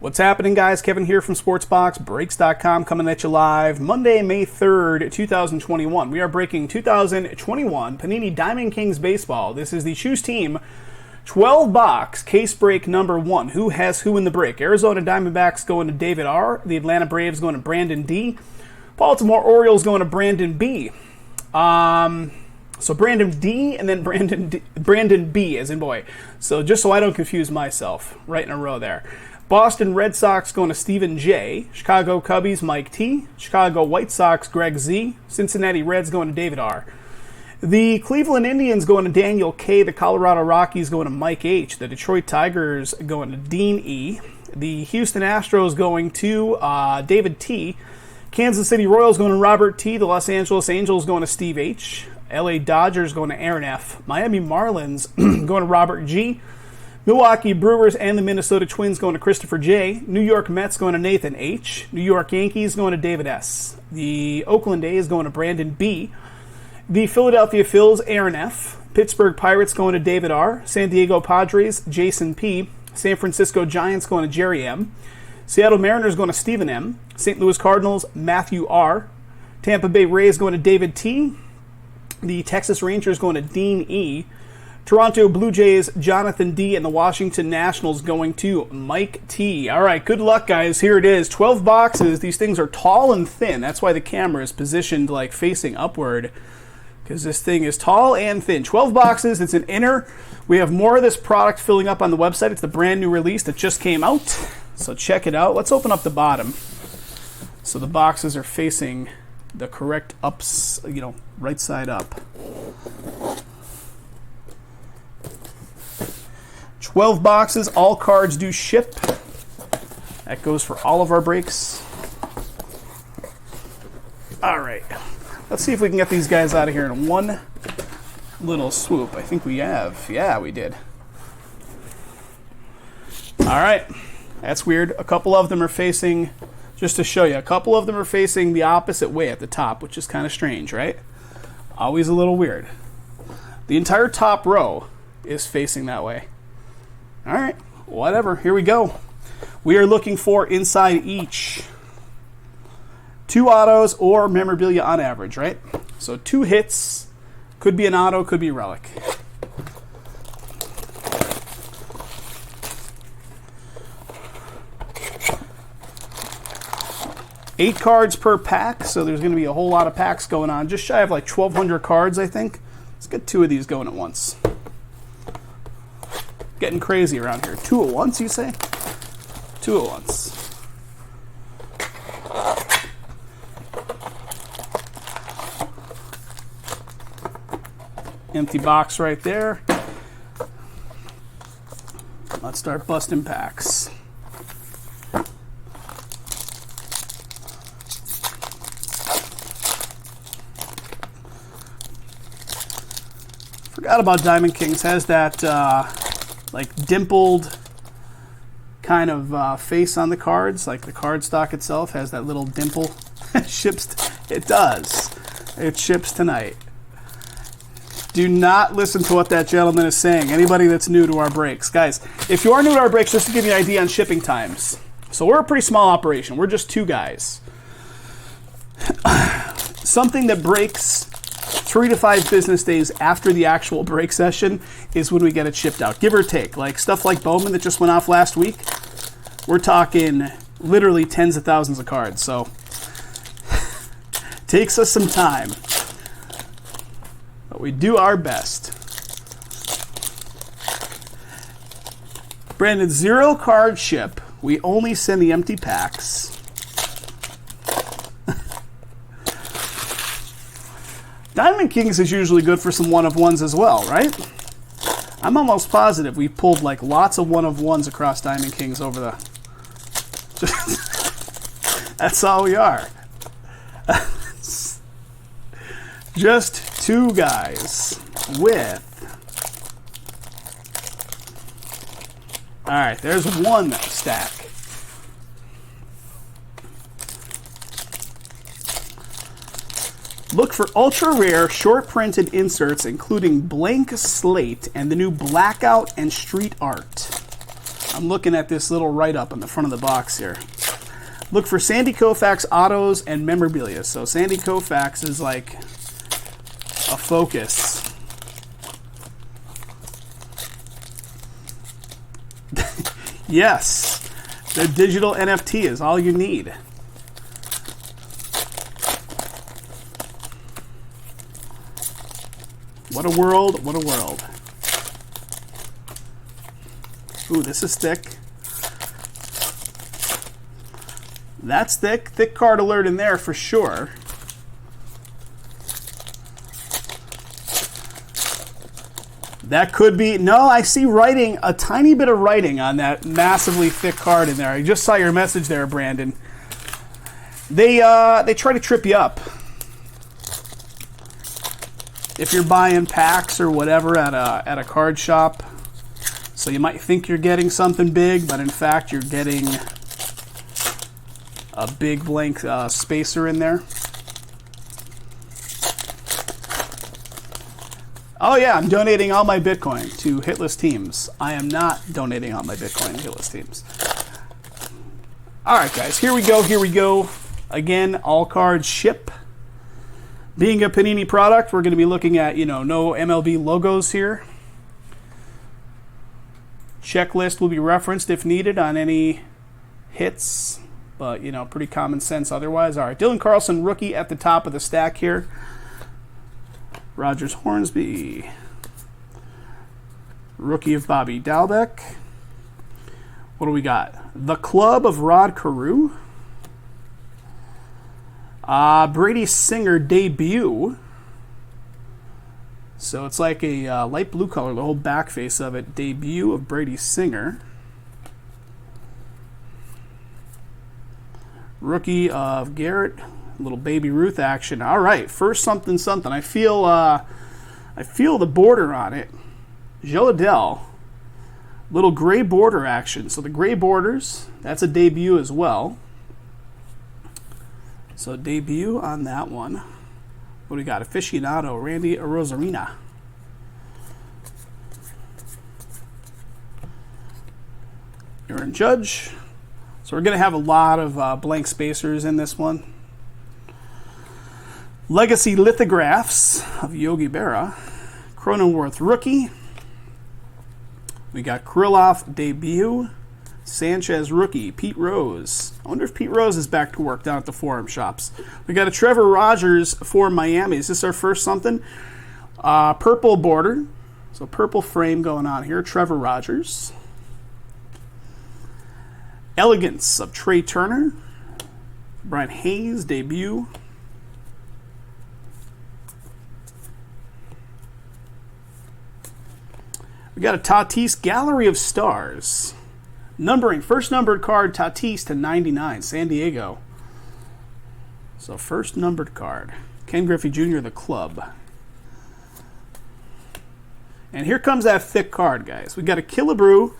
What's happening, guys? Kevin here from SportsBoxBreaks.com, coming at you live Monday, May 3rd, 2021. We are breaking 2021 Panini Diamond Kings Baseball. This is the Choose Team 12-box case break number 1. Who has who in the break? Arizona Diamondbacks going to David R. The Atlanta Braves going to Brandon D. Baltimore Orioles going to Brandon B. So Brandon D and then Brandon B as in boy. So just so I don't confuse myself, right in a row there. Boston Red Sox going to Stephen J. Chicago Cubbies, Mike T. Chicago White Sox, Greg Z. Cincinnati Reds going to David R. The Cleveland Indians going to Daniel K. The Colorado Rockies going to Mike H. The Detroit Tigers going to Dean E. The Houston Astros going to David T. Kansas City Royals going to Robert T. The Los Angeles Angels going to Steve H. LA Dodgers going to Aaron F. Miami Marlins going to Robert G. Milwaukee Brewers and the Minnesota Twins going to Christopher J. New York Mets going to Nathan H. New York Yankees going to David S. The Oakland A's going to Brandon B. The Philadelphia Phils, Aaron F. Pittsburgh Pirates going to David R. San Diego Padres, Jason P. San Francisco Giants going to Jerry M. Seattle Mariners going to Stephen M. St. Louis Cardinals, Matthew R. Tampa Bay Rays going to David T. The Texas Rangers going to Dean E. Toronto Blue Jays, Jonathan D. And the Washington Nationals going to Mike T. All right, good luck, guys. Here it is. 12 boxes. These things are tall and thin. That's why the camera is positioned like facing upward, because this thing is tall and thin. 12 boxes. It's an inner. We have more of this product filling up on the website. It's the brand new release that just came out. So check it out. Let's open up the bottom. So the boxes are facing the correct ups, right side up. 12 boxes, all cards do ship. That goes for all of our breaks. All right, let's see if we can get these guys out of here in one little swoop. I think we have. Yeah, we did. All right, that's weird. A couple of them are facing, just to show you, a couple of them are facing the opposite way at the top, which is kind of strange, right? Always a little weird. The entire top row is facing that way. All right, whatever. Here we go. We are looking for inside each 2 autos or memorabilia on average, right? So 2 hits, could be an auto, could be a relic. Eight cards per pack, so there's going to be a whole lot of packs going on. Just shy of like 1,200 cards, I think. Let's get 2 of these going at once. Getting crazy around here. 2 at once, you say? 2 at once. Empty box right there. Let's start busting packs. Forgot about Diamond Kings. Has that like dimpled kind of face on the cards, like the card stock itself has that little dimple. It does. It ships tonight. Do not listen to what that gentleman is saying. Anybody that's new to our breaks. Guys, if you are new to our breaks, just to give you an idea on shipping times. So we're a pretty small operation. We're just 2 guys. Something that breaks 3 to 5 business days after the actual break session is when we get it shipped out, give or take. Like stuff like Bowman that just went off last week, we're talking literally tens of thousands of cards. So takes us some time, but we do our best. Brandon, 0 card ship. We only send the empty packs. Diamond Kings is usually good for some one-of-ones as well, right? I'm almost positive we pulled like lots of one-of-ones across Diamond Kings over the... That's all we are. Just 2 guys with... All right, there's 1 stack. Look for ultra-rare, short-printed inserts, including blank slate and the new blackout and street art. I'm looking at this little write-up on the front of the box here. Look for Sandy Koufax autos and memorabilia. So Sandy Koufax is like a focus. Yes, the digital NFT is all you need. What a world, what a world. Ooh, this is thick. That's thick. Thick card alert in there for sure. That could be, no, I see writing, a tiny bit of writing on that massively thick card in there. I just saw your message there, Brandon. They try to trip you up. If you're buying packs or whatever at a card shop, so you might think you're getting something big, but in fact you're getting a big blank spacer in there. Oh yeah, I'm donating all my Bitcoin to hitless teams. I am not donating all my Bitcoin to hitless teams. All right, guys, here we go, here we go. Again, all cards ship. Being a Panini product, we're going to be looking at, no MLB logos here. Checklist will be referenced if needed on any hits, but, pretty common sense otherwise. All right, Dylan Carlson, rookie at the top of the stack here. Rogers Hornsby, rookie of Bobby Dalbec. What do we got? The Club of Rod Carew. Brady Singer debut. So it's like a light blue color, the whole back face of it. Debut of Brady Singer. Rookie of Garrett. Little Baby Ruth action. All right, first something something. I feel the border on it. Joe Adele. Little gray border action. So the gray borders, that's a debut as well. So debut on that one. What do we got? Aficionado, Randy Rosarina. Aaron Judge. So we're going to have a lot of blank spacers in this one. Legacy lithographs of Yogi Berra. Cronenworth rookie. We got Krylov debut. Sanchez rookie. Pete Rose. I wonder if Pete Rose is back to work down at the Forum shops. We got a Trevor Rogers for Miami. Is this our first something? Purple border. So purple frame going on here. Trevor Rogers. Elegance of Trey Turner. Brian Hayes debut. We got a Tatis Gallery of Stars. Numbering, first numbered card, Tatis to 99, San Diego. So first numbered card. Ken Griffey Jr., the club. And here comes that thick card, guys. We got a Killebrew,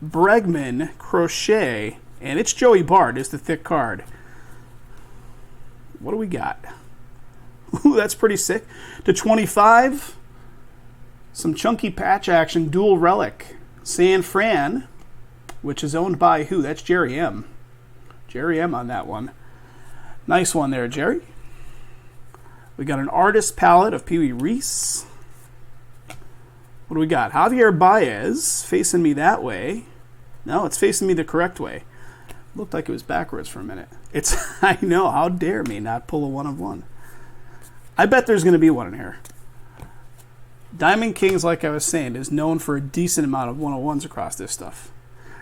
Bregman, Crochet, and it's Joey Bart is the thick card. What do we got? Ooh, that's pretty sick. To 25. Some chunky patch action, dual relic. San Fran, which is owned by who? That's Jerry M. Jerry M on that one. Nice one there, Jerry. We got an artist palette of Pee Wee Reese. What do we got? Javier Baez facing me that way. No, it's facing me the correct way. Looked like it was backwards for a minute. It's, I know, how dare me not pull a one of one. I bet there's going to be one in here. Diamond Kings, like I was saying, is known for a decent amount of 101s across this stuff.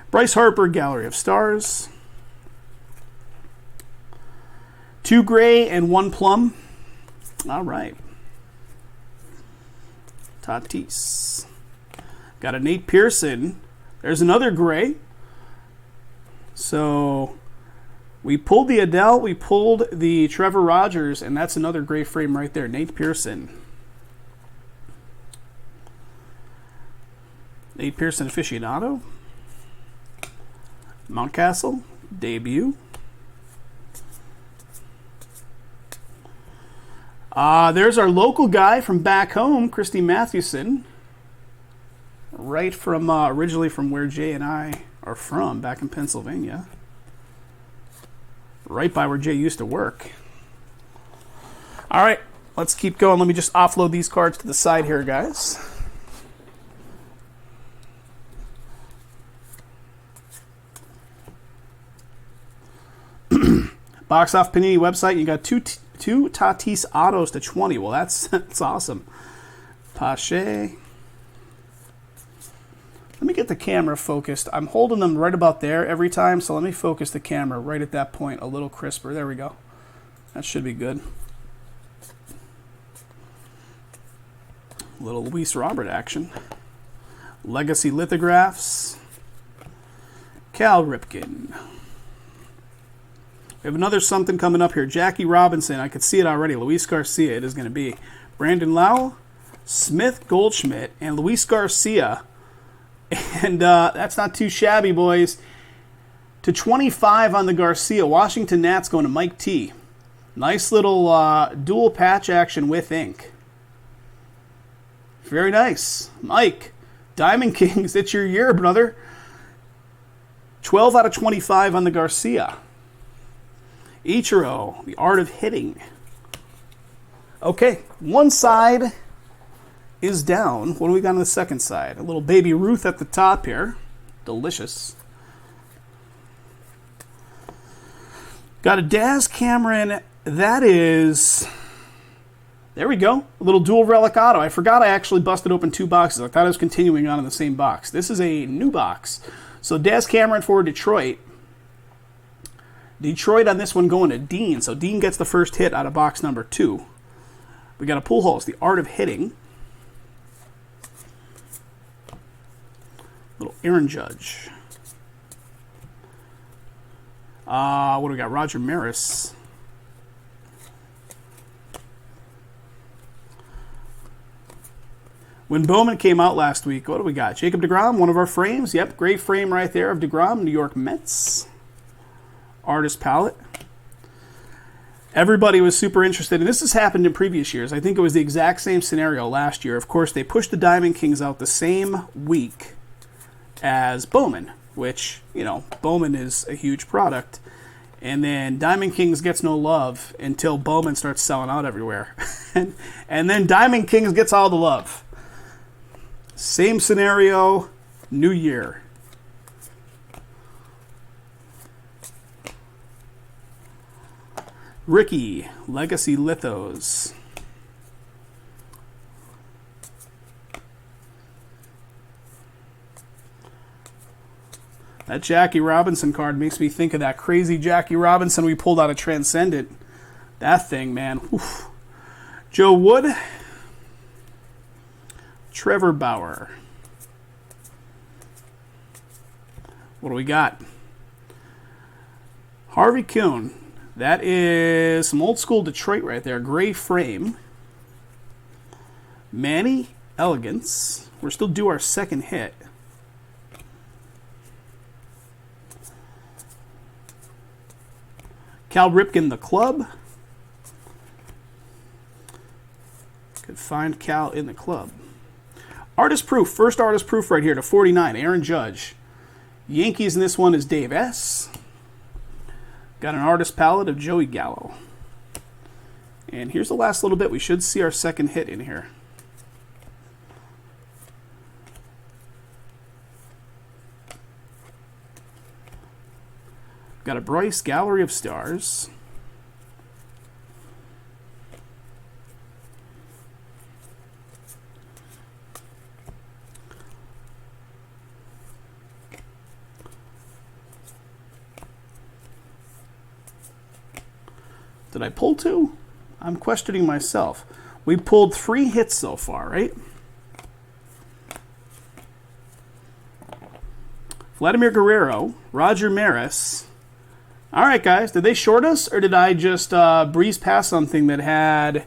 Bryce Harper, Gallery of Stars. 2 gray and 1 plum. All right. Tatis. Got a Nate Pearson. There's another gray. So we pulled the Adele, we pulled the Trevor Rogers, and that's another gray frame right there. Nate Pearson. Nate Pearson aficionado. Mountcastle debut. There's our local guy from back home, Christy Mathewson. Right from originally from where Jay and I or from, back in Pennsylvania. Right by where Jay used to work. All right, let's keep going. Let me just offload these cards to the side here, guys. Box off Panini website. You got two Tatis autos to 20. Well, that's awesome. Pache. Let me get the camera focused. I'm holding them right about there every time, so let me focus the camera right at that point a little crisper. There we go. That should be good. Little Luis Robert action. Legacy lithographs. Cal Ripken. We have another something coming up here. Jackie Robinson. I could see it already. Luis Garcia it is going to be. Brandon Lau, Smith Goldschmidt, and Luis Garcia. And that's not too shabby, boys. To 25 on the Garcia. Washington Nats going to Mike T. Nice little dual patch action with ink. Very nice. Mike, Diamond Kings, it's your year, brother. 12 out of 25 on the Garcia. Ichiro, the art of hitting. Okay, one side is down. What do we got on the second side? A little Baby Ruth at the top here. Delicious. Got a Daz Cameron. That is... There we go. A little dual relic auto. I forgot I actually busted open two boxes. I thought I was continuing on in the same box. This is a new box. So Daz Cameron for Detroit. Detroit on this one going to Dean. So Dean gets the first hit out of box number 2. We got a Pujols, the art of hitting. Little Aaron Judge. What do we got? Roger Maris. When Bowman came out last week, what do we got? Jacob deGrom, one of our frames. Yep, great frame right there of deGrom, New York Mets. Artist palette. Everybody was super interested, and this has happened in previous years. I think it was the exact same scenario last year. Of course, they pushed the Diamond Kings out the same week as Bowman, which, you know, Bowman is a huge product. And then Diamond Kings gets no love until Bowman starts selling out everywhere. and then Diamond Kings gets all the love. Same scenario, new year. Ricky, Legacy Lithos. That Jackie Robinson card makes me think of that crazy Jackie Robinson we pulled out of Transcendent. That thing, man. Oof. Joe Wood. Trevor Bauer. What do we got? Harvey Kuhn. That is some old school Detroit right there. Gray frame. Manny Elegance. We're still due our second hit. Cal Ripken, the club. Could find Cal in the club. Artist proof. First artist proof right here to 49. Aaron Judge. Yankees in this one is Dave S. Got an artist palette of Joey Gallo. And here's the last little bit. We should see our second hit in here. Got a Bryce Gallery of Stars. Did I pull 2? I'm questioning myself. We pulled 3 hits so far, right? Vladimir Guerrero, Roger Maris. All right, guys, did they short us, or did I just breeze past something that had...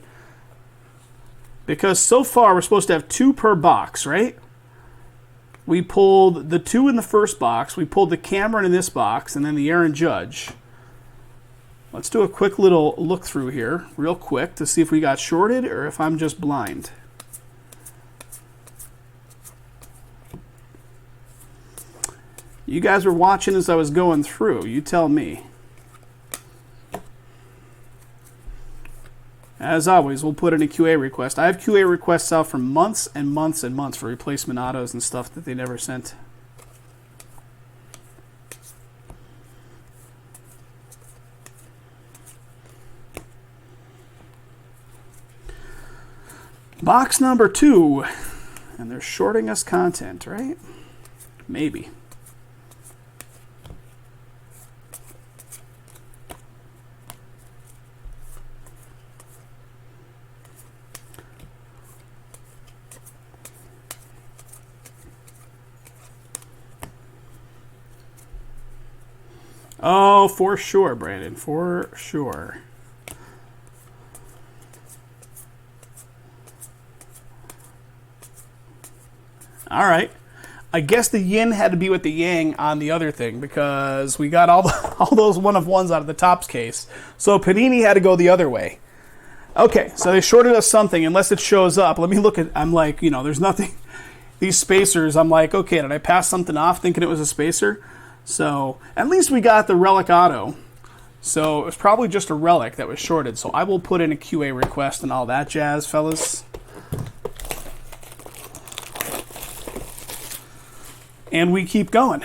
Because so far we're supposed to have 2 per box, right? We pulled the 2 in the first box, we pulled the Cameron in this box, and then the Aaron Judge. Let's do a quick little look through here, real quick, to see if we got shorted or if I'm just blind. You guys were watching as I was going through. You tell me. As always, we'll put in a QA request. I have QA requests out for months and months and months for replacement autos and stuff that they never sent. Box number 2. And they're shorting us content, right? Maybe. Oh, for sure, Brandon. For sure. All right. I guess the yin had to be with the yang on the other thing because we got all those one-of-ones out of the Topps case. So Panini had to go the other way. Okay, so they shorted us something unless it shows up. Let me look at, I'm like, you know, there's nothing. These spacers, I'm like, okay, did I pass something off thinking it was a spacer? So at least we got the relic auto. So it was probably just a relic that was shorted. So I will put in a QA request and all that jazz, fellas. And we keep going.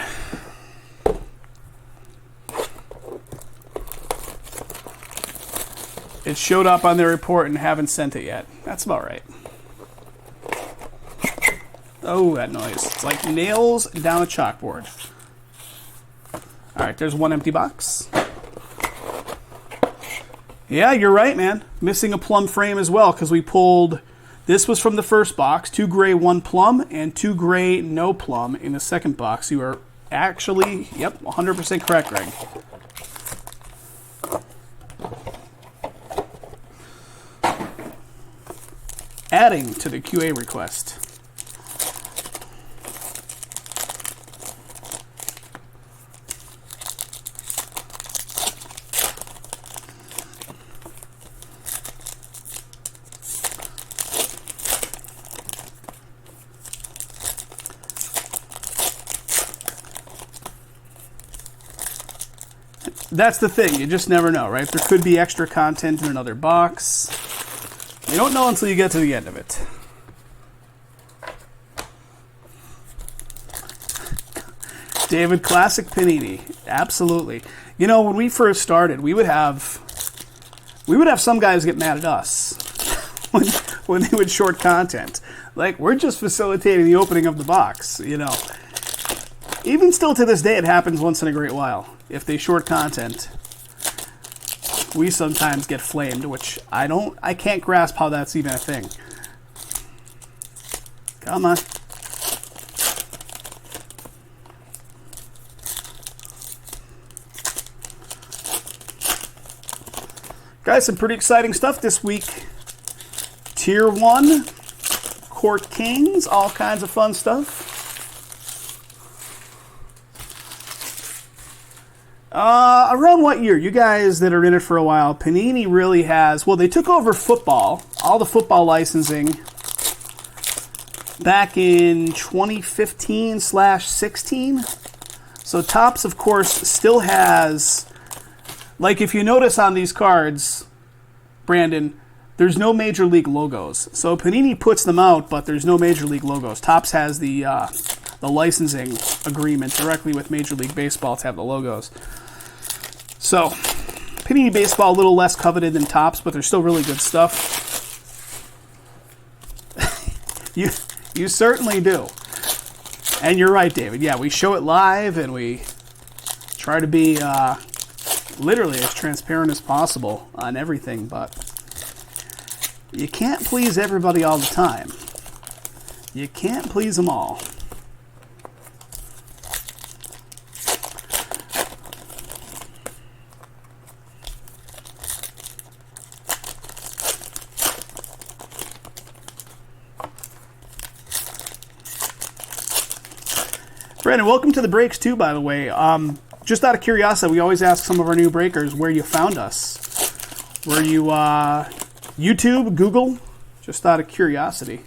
It showed up on their report and haven't sent it yet. That's about right. Oh, that noise. It's like nails down a chalkboard. All right, there's one empty box. Yeah, you're right, man. Missing a plum frame as well because we pulled... This was from the first box, 2 gray, 1 plum, and 2 gray, no plum in the second box. You are actually, yep, 100% correct, Greg. Adding to the QA request. That's the thing. You just never know, right? There could be extra content in another box. You don't know until you get to the end of it. David, classic Panini. Absolutely. You know, when we first started, we would have some guys get mad at us when they would short content. Like, we're just facilitating the opening of the box, you know. Even still to this day, it happens once in a great while. If they short content, we sometimes get flamed, which I can't grasp how that's even a thing. Come on. Guys, some pretty exciting stuff this week. Tier 1, Court Kings, all kinds of fun stuff. Around what year? You guys that are in it for a while, Panini really has... Well, they took over football, all the football licensing, back in 2015/16. So Topps, of course, still has... Like, if you notice on these cards, Brandon, there's no Major League logos. So Panini puts them out, but there's no Major League logos. Topps has the licensing agreement directly with Major League Baseball to have the logos. So, Panini Baseball a little less coveted than Topps, but they're still really good stuff. You certainly do. And you're right, David. Yeah, we show it live, and we try to be literally as transparent as possible on everything, but you can't please everybody all the time. You can't please them all. Brandon, welcome to the breaks too, by the way. Just out of curiosity, we always ask some of our new breakers where you found us. Were you YouTube, Google? Just out of curiosity.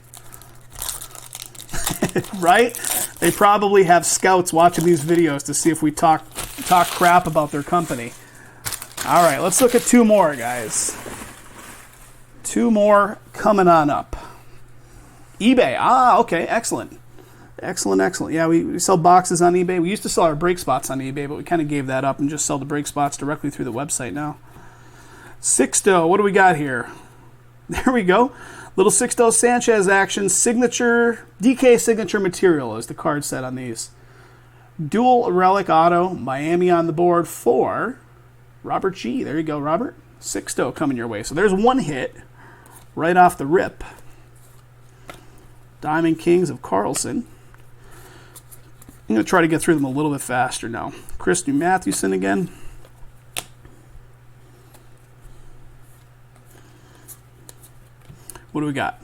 Right? They probably have scouts watching these videos to see if we talk crap about their company. All right, let's look at two more, guys. Two more coming on up. eBay. Ah, okay, excellent. Excellent. Yeah, we sell boxes on eBay. We used to sell our break spots on eBay, but we kind of gave that up and just sell the break spots directly through the website now. Sixto, what do we got here? There we go. Little Sixto Sanchez action, signature, DK signature material is the card set on these. Dual relic auto, Miami on the board for Robert G. There you go, Robert. Sixto coming your way. So there's one hit right off the rip. Diamond Kings of Carlson. I'm going to try to get through them a little bit faster now. Chris New Mathewson again. What do we got?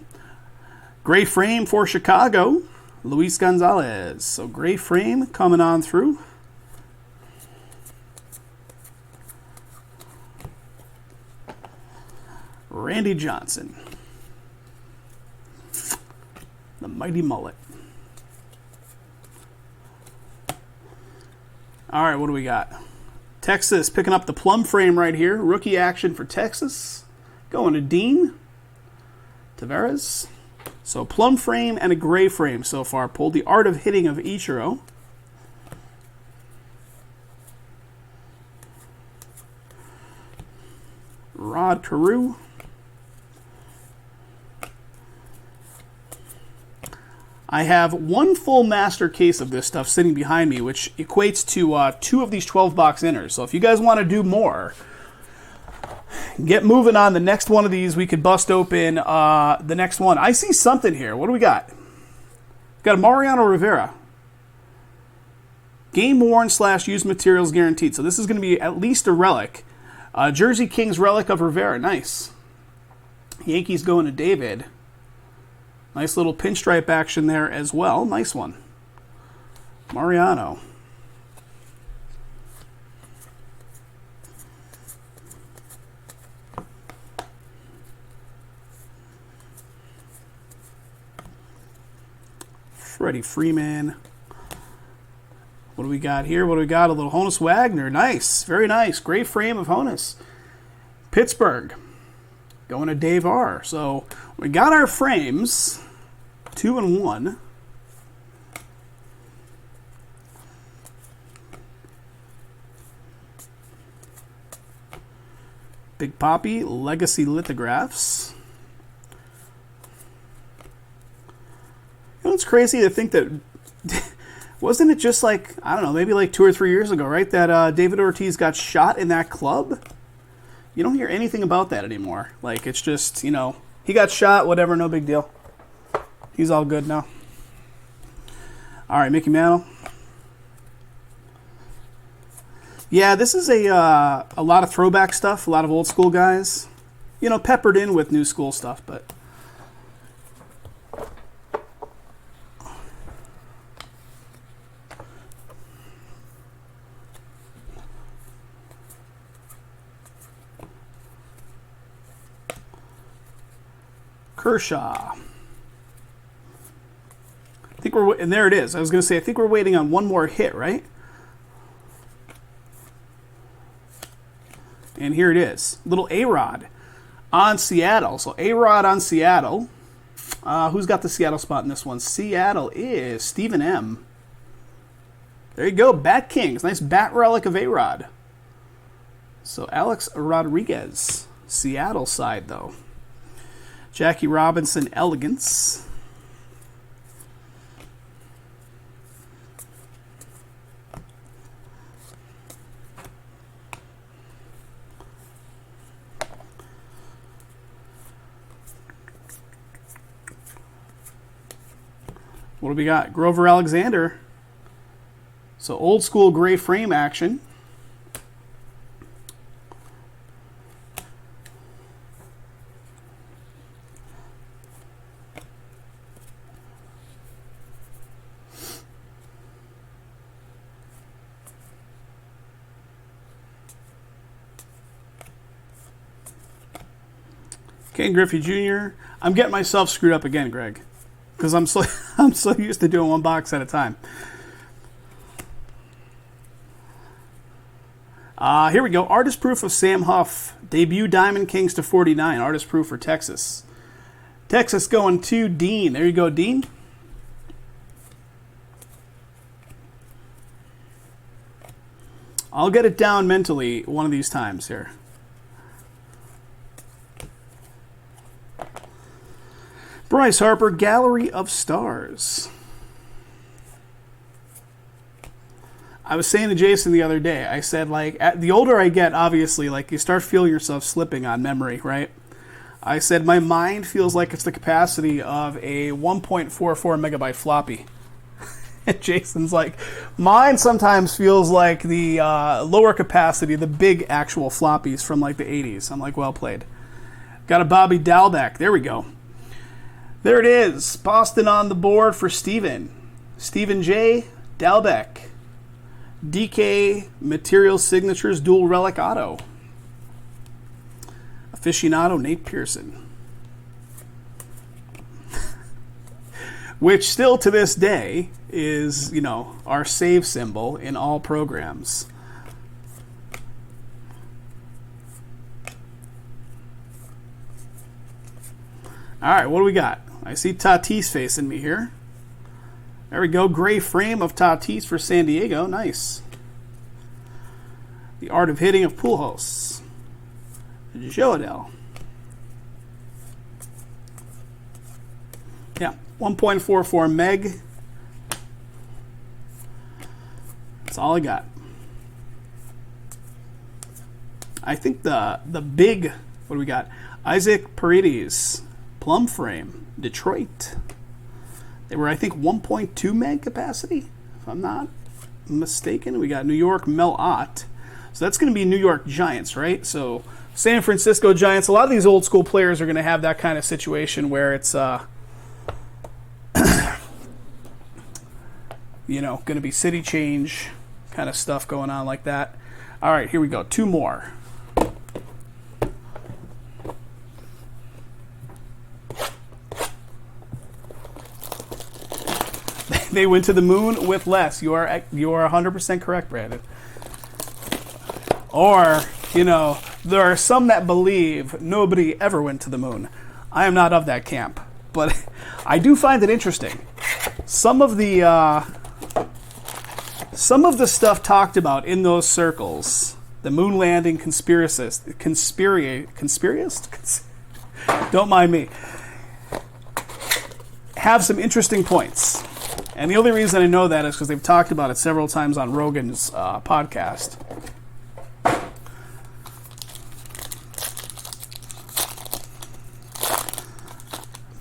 Gray frame for Chicago, Luis Gonzalez. So gray frame coming on through. Randy Johnson. The mighty mullet. All right, what do we got? Texas picking up the plum frame right here. Rookie action for Texas. Going to Dean Tavares. So plum frame and a gray frame so far. Pulled the art of hitting of Ichiro. Rod Carew. I have one full master case of this stuff sitting behind me, which equates to 2 of these 12-box inners. So if you guys want to do more, get moving on the next one of these. We could bust open the next one. I see something here. What do we got? Got a Mariano Rivera. Game worn / used materials guaranteed. So this is going to be at least a relic. Jersey Kings relic of Rivera. Nice. Yankees going to David. Nice little pinstripe action there as well. Nice one. Mariano. Freddie Freeman. What do we got here? What do we got? A little Honus Wagner. Nice. Very nice. Great frame of Honus. Pittsburgh. Going to Dave R. So we got our frames. 2 and 1. Big Poppy Legacy Lithographs. You know, it's crazy to think that wasn't it just like, I don't know, maybe like 2 or 3 years ago, right? That David Ortiz got shot in that club. You don't hear anything about that anymore. Like, it's just, you know, he got shot, whatever, no big deal. He's all good now. All right, Mickey Mantle. Yeah, this is a lot of throwback stuff, a lot of old school guys. You know, peppered in with new school stuff, but Kershaw. I think we're, and there it is. I was going to say, I think we're waiting on one more hit, right? And here it is. Little A-Rod on Seattle. So A-Rod on Seattle. Who's got the Seattle spot in this one? Seattle is Stephen M. There you go. Bat Kings. Nice bat relic of A-Rod. So Alex Rodriguez. Seattle side, though. Jackie Robinson Elegance. What do we got? Grover Alexander. So old school gray frame action. Ken Griffey Jr. I'm getting myself screwed up again, Greg. because I'm so used to doing one box at a time. Here we go. Artist proof of Sam Huff. Debut Diamond Kings to 49. Artist proof for Texas. Texas going to Dean. There you go, Dean. I'll get it down mentally one of these times here. Bryce Harper, Gallery of Stars. I was saying to Jason the other day, I said, like, the older I get, obviously, like, you start feeling yourself slipping on memory, right? I said, my mind feels like it's the capacity of a 1.44 megabyte floppy. And Jason's like, mine sometimes feels like the lower capacity, the big actual floppies from, like, the 80s. I'm like, well played. Got a Bobby Dalbec. There we go. There it is. Boston on the board for Steven. Stephen J. Dalbec. DK Material Signatures Dual Relic Auto. Aficionado Nate Pearson. Which still to this day is, you know, our save symbol in all programs. All right, what do we got? I see Tatis facing me here. There we go. Gray frame of Tatis for San Diego. Nice. The Art of Hitting of Pujols. Joadell. Yeah, 1.44 meg. That's all I got. I think the big, what do we got? Isaac Paredes. Plum frame. Detroit. They were, I think, 1.2 meg capacity, if I'm not mistaken. We got New York Mel Ott. So that's going to be New York Giants, right? So San Francisco Giants. A lot of these old school players are going to have that kind of situation where it's, you know, going to be city change kind of stuff going on like that. All right, here we go. Two more. They went to the moon with less. You are 100% correct, Brandon. Or, you know, there are some that believe nobody ever went to the moon. I am not of that camp, but I do find it interesting. Some of the stuff talked about in those circles, the moon landing conspiracist, don't mind me, have some interesting points. And the only reason I know that is because they've talked about it several times on Rogan's podcast.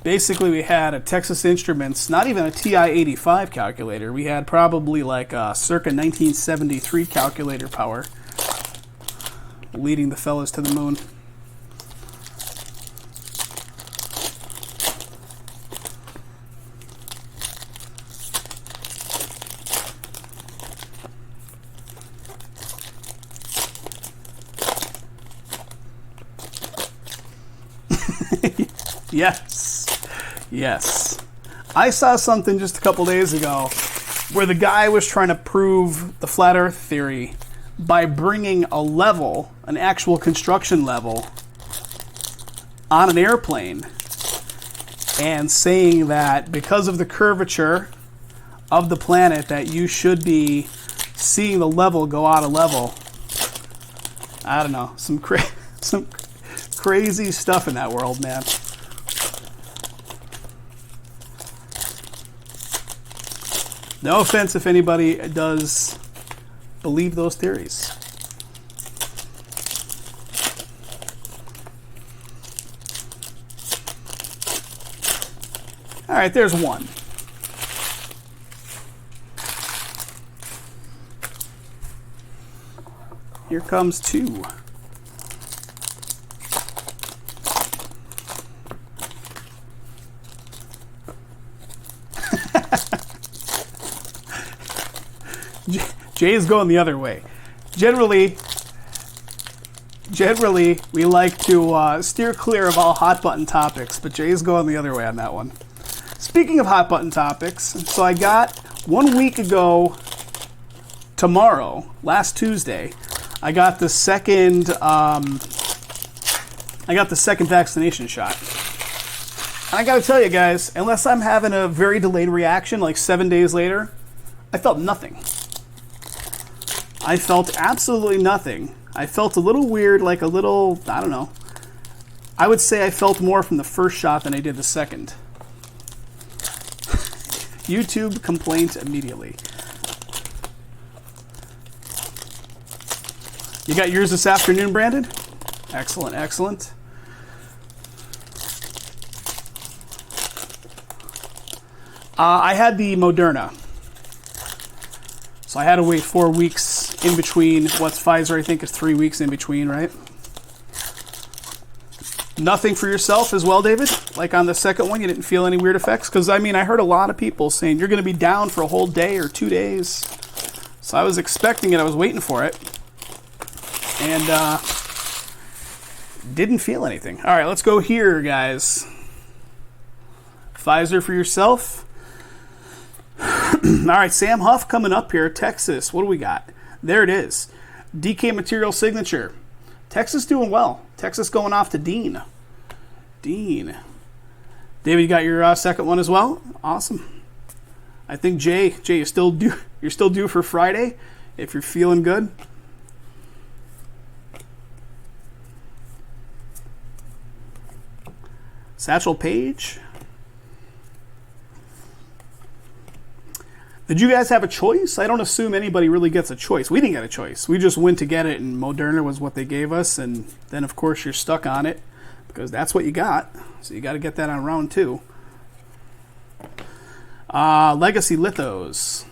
Basically, we had a Texas Instruments, not even a TI-85 calculator. We had probably like a circa 1973 calculator power leading the fellas to the moon. Yes. I saw something just a couple days ago where the guy was trying to prove the flat earth theory by bringing a level, an actual construction level, on an airplane and saying that because of the curvature of the planet that you should be seeing the level go out of level. I don't know, some crazy stuff in that world, man. No offense if anybody does believe those theories. All right, there's one. Here comes two. Jay is going the other way. Generally, we like to steer clear of all hot button topics, but Jay is going the other way on that one. Speaking of hot button topics, so I got 1 week ago tomorrow, last Tuesday, I got the second vaccination shot. And I got to tell you guys, unless I'm having a very delayed reaction, like 7 days later, I felt nothing. I felt absolutely nothing. I felt a little weird, like a little, I don't know. I would say I felt more from the first shot than I did the second. YouTube complaint immediately. You got yours this afternoon, Brandon? Excellent, excellent. I had the Moderna. So I had to wait 4 weeks in between. What's Pfizer, I think, is 3 weeks in between, right? Nothing for yourself as well, David? Like on the second one, you didn't feel any weird effects? Because, I mean, I heard a lot of people saying you're going to be down for a whole day or 2 days. So I was expecting it. I was waiting for it. And didn't feel anything. All right, let's go here, guys. Pfizer for yourself. All right, Sam Huff coming up here. Texas, what do we got? There it is. DK Material Signature. Texas doing well. Texas going off to Dean. David, you got your second one as well? Awesome. I think Jay, you're still due for Friday if you're feeling good. Satchel Paige. Did you guys have a choice? I don't assume anybody really gets a choice. We didn't get a choice. We just went to get it, and Moderna was what they gave us, and then, of course, you're stuck on it because that's what you got. So you got to get that on round 2. Legacy Lithos.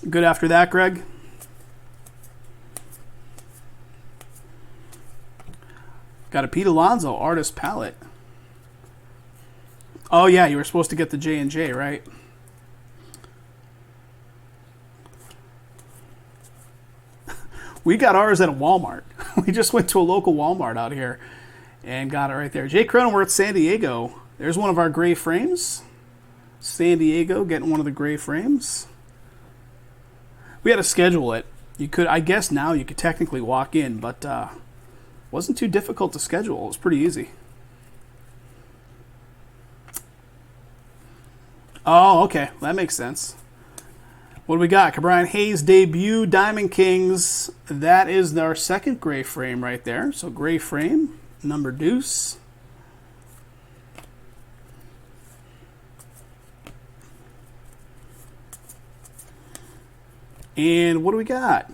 Good after that, Greg. Got a Pete Alonso Artist Palette. Oh, yeah, you were supposed to get the J&J, right? We got ours at a Walmart. We just went to a local Walmart out here and got it right there. Jay Cronenworth, San Diego. There's one of our gray frames. San Diego getting one of the gray frames. We had to schedule it. You could, I guess now you could technically walk in, but wasn't too difficult to schedule. It was pretty easy. Oh, okay. That makes sense. What do we got? Cabrian Hayes debut Diamond Kings. That is our second gray frame right there. So gray frame, number deuce. And what do we got?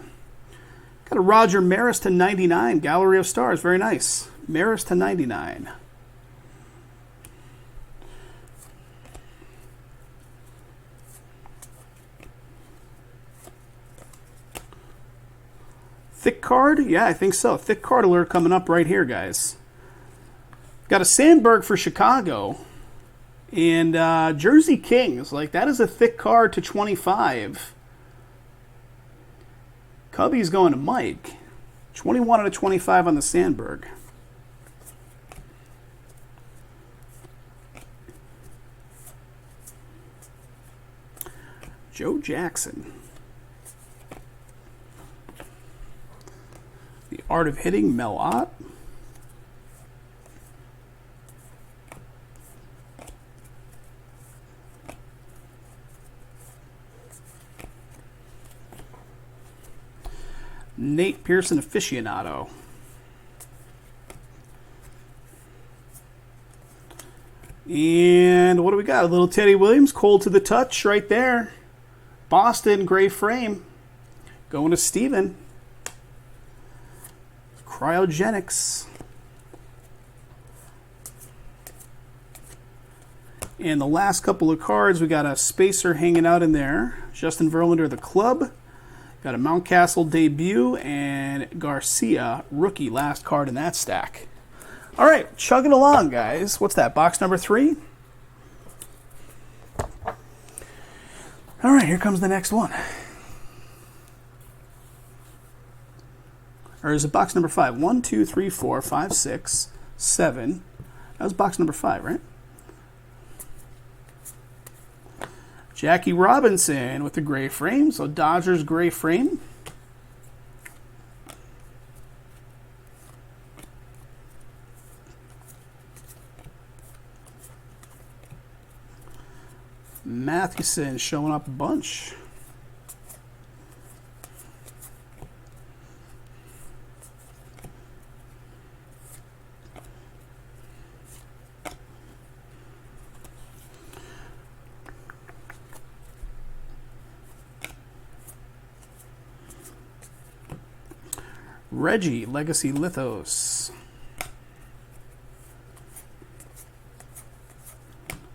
Got a Roger Maris to 99. Gallery of Stars. Very nice. Maris to 99. Thick card? Yeah, I think so. Thick card alert coming up right here, guys. Got a Sandberg for Chicago. And Jersey Kings. Like, that is a thick card to 25. Cubby's going to Mike. 21 out of 25 on the Sandberg. Joe Jackson. The Art of Hitting, Mel Ott. Nate Pearson Aficionado. And what do we got? A little Teddy Williams, cold to the touch right there. Boston, gray frame. Going to Steven. Cryogenics. And the last couple of cards, we got a Spacer hanging out in there. Justin Verlander, the club. Got a Mountcastle debut and Garcia rookie, last card in that stack. All right, chugging along, guys. What's that, box number 3? All right, here comes the next one. Or is it box number 5? 1, 2, 3, 4, 5, 6, 7. That was box number 5, right? Jackie Robinson with the gray frame. So Dodgers gray frame. Mathewson showing up a bunch. Reggie, Legacy Lithos.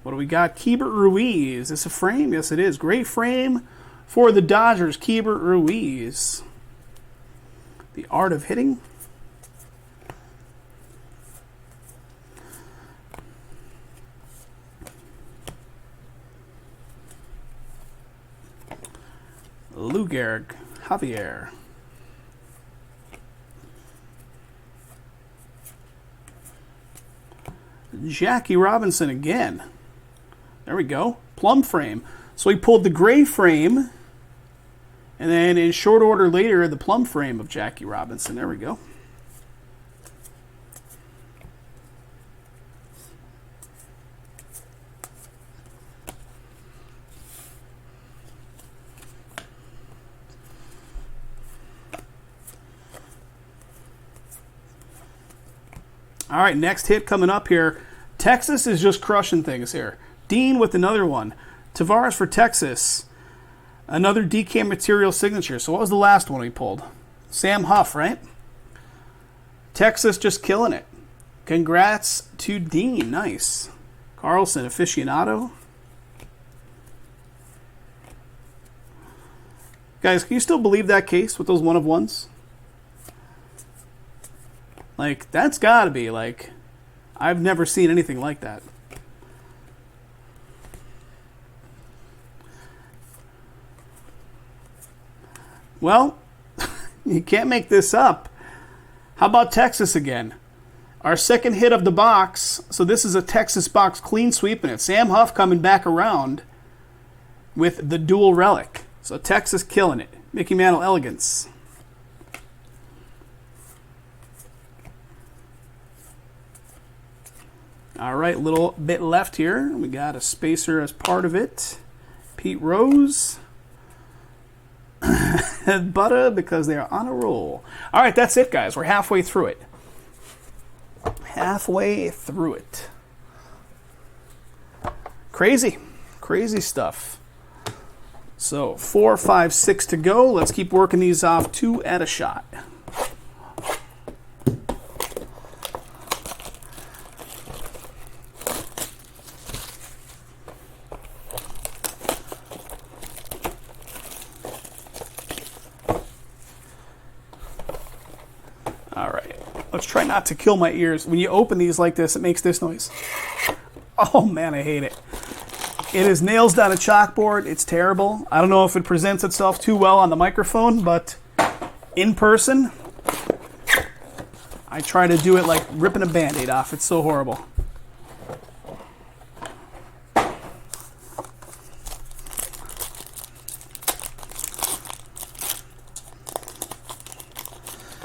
What do we got? Keibert Ruiz. Is this a frame? Yes, it is. Great frame for the Dodgers. Keibert Ruiz. The Art of Hitting. Lou Gehrig, Javier. Jackie Robinson again. There we go. Plum frame. So he pulled the gray frame, and then in short order later, the plum frame of Jackie Robinson. There we go. All right, next hit coming up here. Texas is just crushing things here. Dean with another one. Tavares for Texas. Another DK material signature. So what was the last one we pulled? Sam Huff, right? Texas just killing it. Congrats to Dean. Nice. Carlson, aficionado. Guys, can you still believe that case with those one-of-ones? Like, that's got to be, like, I've never seen anything like that. Well, you can't make this up. How about Texas again? Our second hit of the box. So this is a Texas box clean sweeping it. Sam Huff coming back around with the dual relic. So Texas killing it. Mickey Mantle Elegance. All right, little bit left here. We got a spacer as part of it. Pete Rose. Butter, because they are on a roll. All right, that's it, guys. We're halfway through it. Halfway through it. Crazy. Crazy stuff. So 4, 5, 6 to go. Let's keep working these off 2 at a shot. Let's try not to kill my ears. When you open these like this, it makes this noise. Oh man, I hate it. It is nails down a chalkboard. It's terrible. I don't know if it presents itself too well on the microphone, but in person, I try to do it like ripping a Band-Aid off. It's so horrible.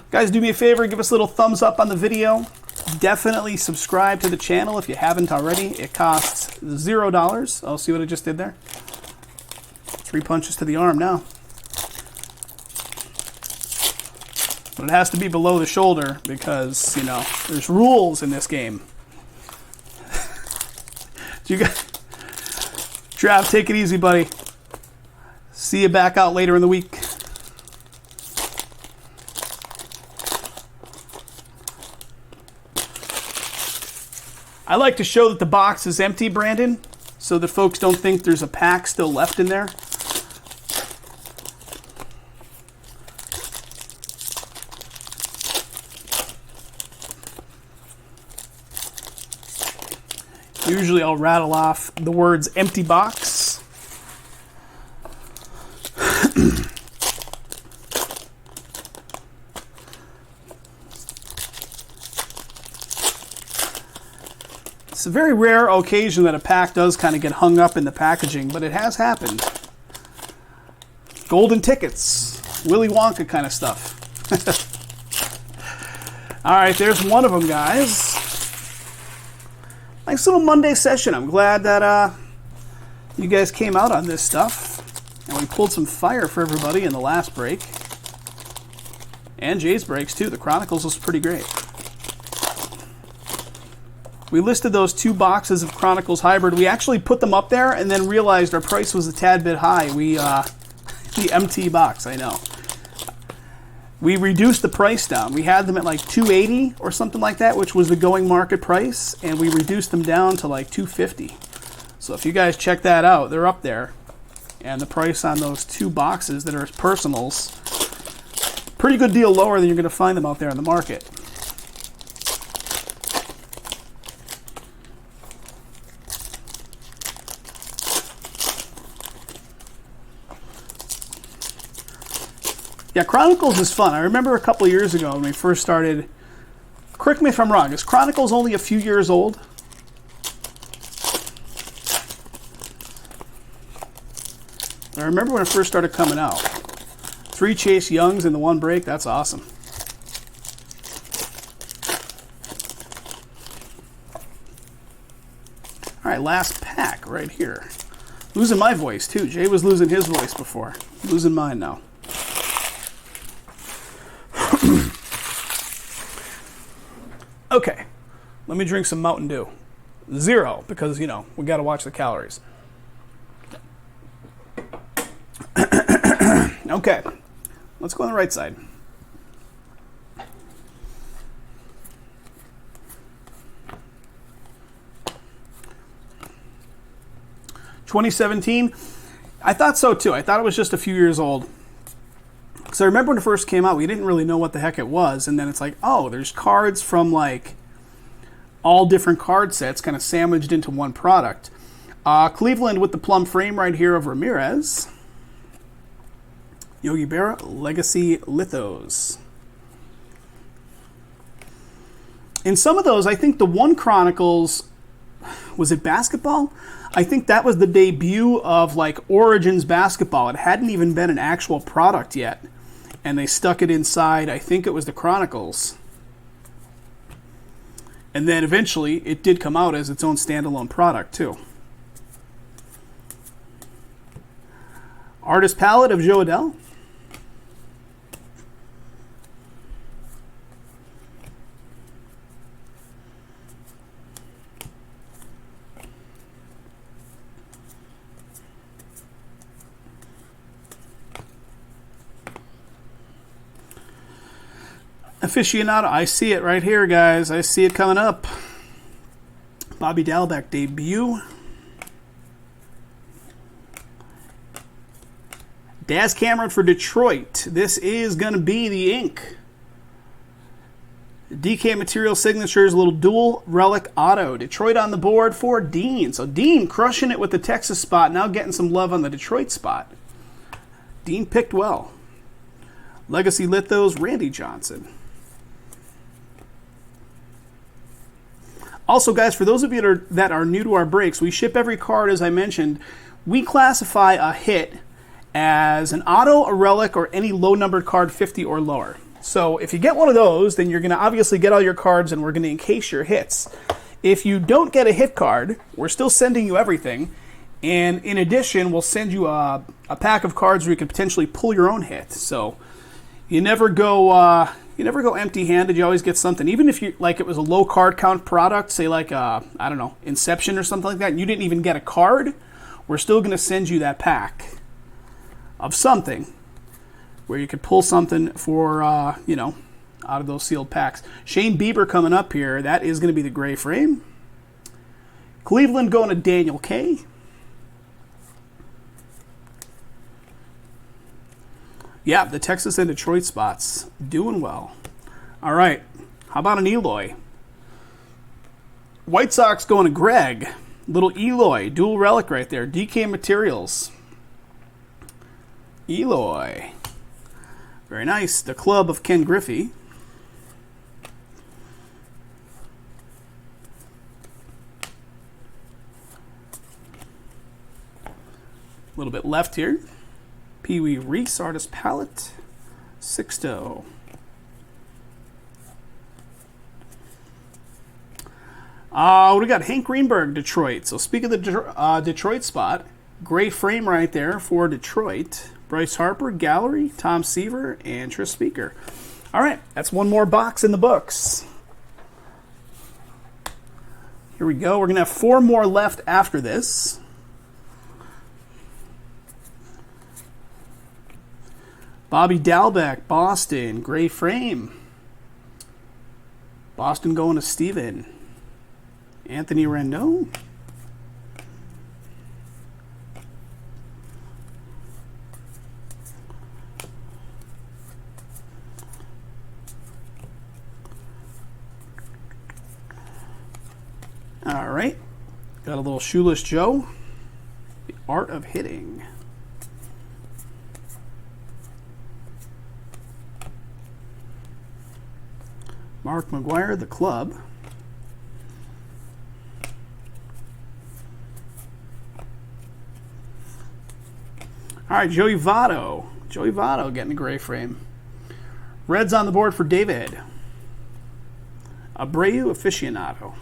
Guys, do me a favor, give us a little thumbs up on the video. Definitely subscribe to the channel if you haven't already. It costs $0. Oh, see what I just did there? 3 punches to the arm now. But it has to be below the shoulder because, you know, there's rules in this game. You guys, Trav, take it easy, buddy. See you back out later in the week. I like to show that the box is empty, Brandon, so that folks don't think there's a pack still left in there. Usually I'll rattle off the words empty box. It's a very rare occasion that a pack does kind of get hung up in the packaging, but it has happened. Golden tickets, Willy Wonka kind of stuff. All right, there's one of them, guys. Nice little Monday session. I'm glad that you guys came out on this stuff. And we pulled some fire for everybody in the last break. And Jay's breaks, too. The Chronicles was pretty great. We listed those 2 boxes of Chronicles Hybrid. We actually put them up there and then realized our price was a tad bit high. The MT box, I know. We reduced the price down. We had them at like $280 or something like that, which was the going market price, and we reduced them down to like $250. So if you guys check that out, they're up there. And the price on those 2 boxes that are personals, pretty good deal lower than you're going to find them out there in the market. Yeah, Chronicles is fun. I remember a couple of years ago when we first started. Correct me if I'm wrong. Is Chronicles only a few years old? I remember when it first started coming out. 3 Chase Youngs in the 1 break. That's awesome. All right, last pack right here. Losing my voice, too. Jay was losing his voice before. Losing mine now. Okay, let me drink some Mountain Dew. 0, because, you know, we got to watch the calories. Okay, let's go on the right side. (2017). I thought so too. I thought it was just a few years old. So I remember when it first came out, we didn't really know what the heck it was, and then it's like, oh, there's cards from like all different card sets kind of sandwiched into one product. Cleveland with the plum frame right here of Ramirez. Yogi Berra, Legacy Lithos. In some of those, I think the 1 Chronicles, was it basketball? I think that was the debut of like Origins basketball. It hadn't even been an actual product yet. And they stuck it inside, I think it was the Chronicles. And then eventually it did come out as its own standalone product too. Artist Palette of Joe Adell. Aficionado, I see it right here, guys. I see it coming up. Bobby Dalbec debut. Daz Cameron for Detroit. This is going to be the ink. DK Material Signatures, a little dual relic auto. Detroit on the board for Dean. So Dean crushing it with the Texas spot, now getting some love on the Detroit spot. Dean picked well. Legacy Lithos, Randy Johnson. Also, guys, for those of you that are new to our breaks, we ship every card, as I mentioned. We classify a hit as an auto, a relic, or any low-numbered card 50 or lower. So if you get one of those, then you're going to obviously get all your cards, and we're going to encase your hits. If you don't get a hit card, we're still sending you everything. And in addition, we'll send you a pack of cards where you can potentially pull your own hit. So you never go empty-handed. You always get something. Even if you like it was a low card count product, say like I don't know, Inception or something like that, and you didn't even get a card, we're still going to send you that pack of something where you could pull something for out of those sealed packs. Shane Bieber coming up here. That is going to be the gray frame. Cleveland going to Daniel K. Yeah, the Texas and Detroit spots doing well. All right, how about an Eloy? White Sox going to Greg. Little Eloy, dual relic right there. DK Materials. Eloy. Very nice. The club of Ken Griffey. A little bit left here. Pee Wee Reese, Artist Palette. Sixto. We got Hank Greenberg, Detroit. So speaking of the Detroit spot, great frame right there for Detroit. Bryce Harper, Gallery, Tom Seaver, and Tris Speaker. All right, that's one more box in the books. Here we go. We're going to have 4 more left after this. Bobby Dalbec, Boston, gray frame. Boston going to Steven. Anthony Rendon. All right. Got a little Shoeless Joe. The Art of Hitting. Mark McGuire, The Club. All right, Joey Votto. Joey Votto getting a gray frame. Reds on the board for David. Abreu Aficionado.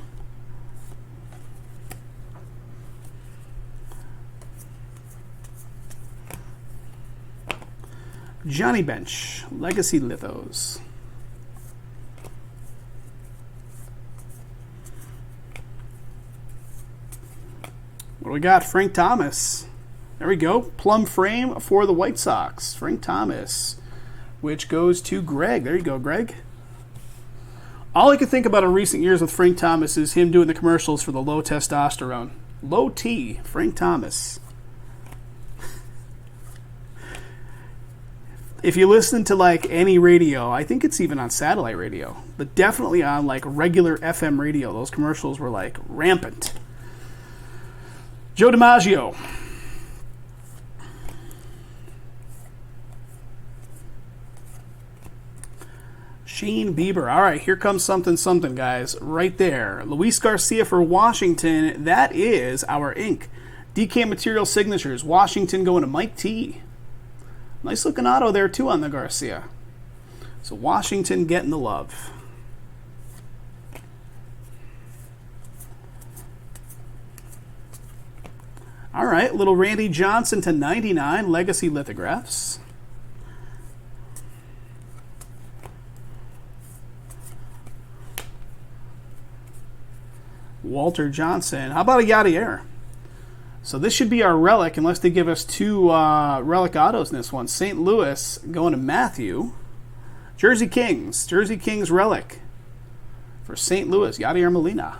Johnny Bench, Legacy Lithos. What do we got? Frank Thomas. There we go. Plum frame for the White Sox. Frank Thomas, which goes to Greg. There you go, Greg. All I could think about in recent years with Frank Thomas is him doing the commercials for the low testosterone. Low T, Frank Thomas. If you listen to like any radio, I think it's even on satellite radio, but definitely on like regular FM radio, those commercials were like rampant. Joe DiMaggio. Shane Bieber. All right, here comes something, guys. Right there. Luis Garcia for Washington. That is our ink. DK Material Signatures. Washington going to Mike T. Nice looking auto there, too, on the Garcia. So Washington getting the love. All right, little Randy Johnson to 99. Legacy Lithographs. Walter Johnson. How about a Yadier? So this should be our relic, unless they give us 2 relic autos in this one. St. Louis going to Matthew. Jersey Kings. Jersey Kings relic for St. Louis. Yadier Molina.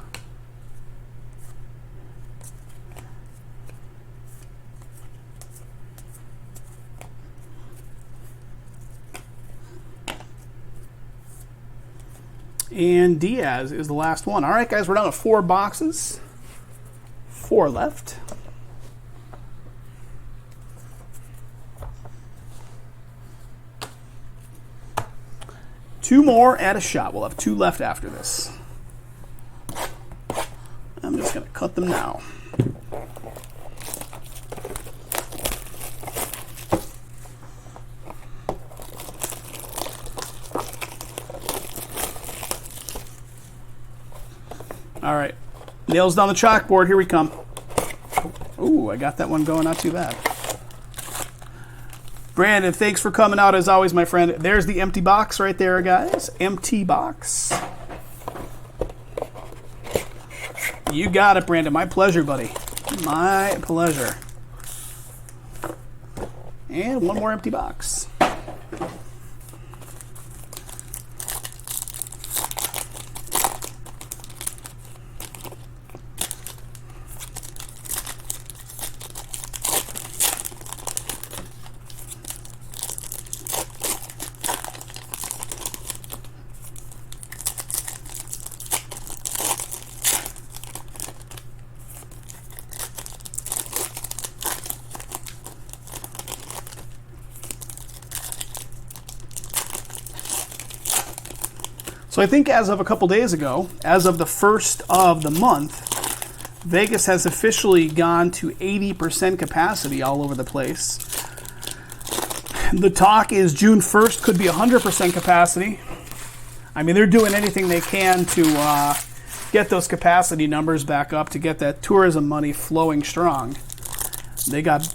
And Diaz is the last one. All right, guys, we're down to 4 boxes. 4 left. Two more at a shot. We'll have 2 left after this. I'm just going to cut them now. All right, nails down the chalkboard. Here we come. Ooh, I got that one going, not too bad. Brandon, thanks for coming out as always, my friend. There's the empty box right there, guys. Empty box. You got it, Brandon. My pleasure, buddy. My pleasure. And one more empty box. So I think as of a couple days ago, as of the 1st of the month, Vegas has officially gone to 80% capacity all over the place. The talk is June 1st could be 100% capacity. I mean, they're doing anything they can to get those capacity numbers back up, to get that tourism money flowing strong. They got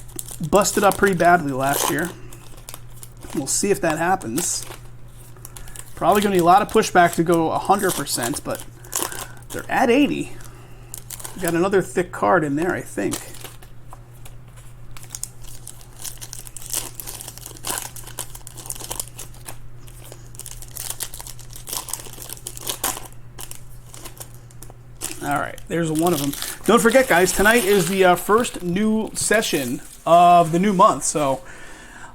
busted up pretty badly last year. We'll see if that happens. Probably going to be a lot of pushback to go 100%, but they're at 80. Got another thick card in there, I think. All right, there's one of them. Don't forget, guys, tonight is the first new session of the new month, so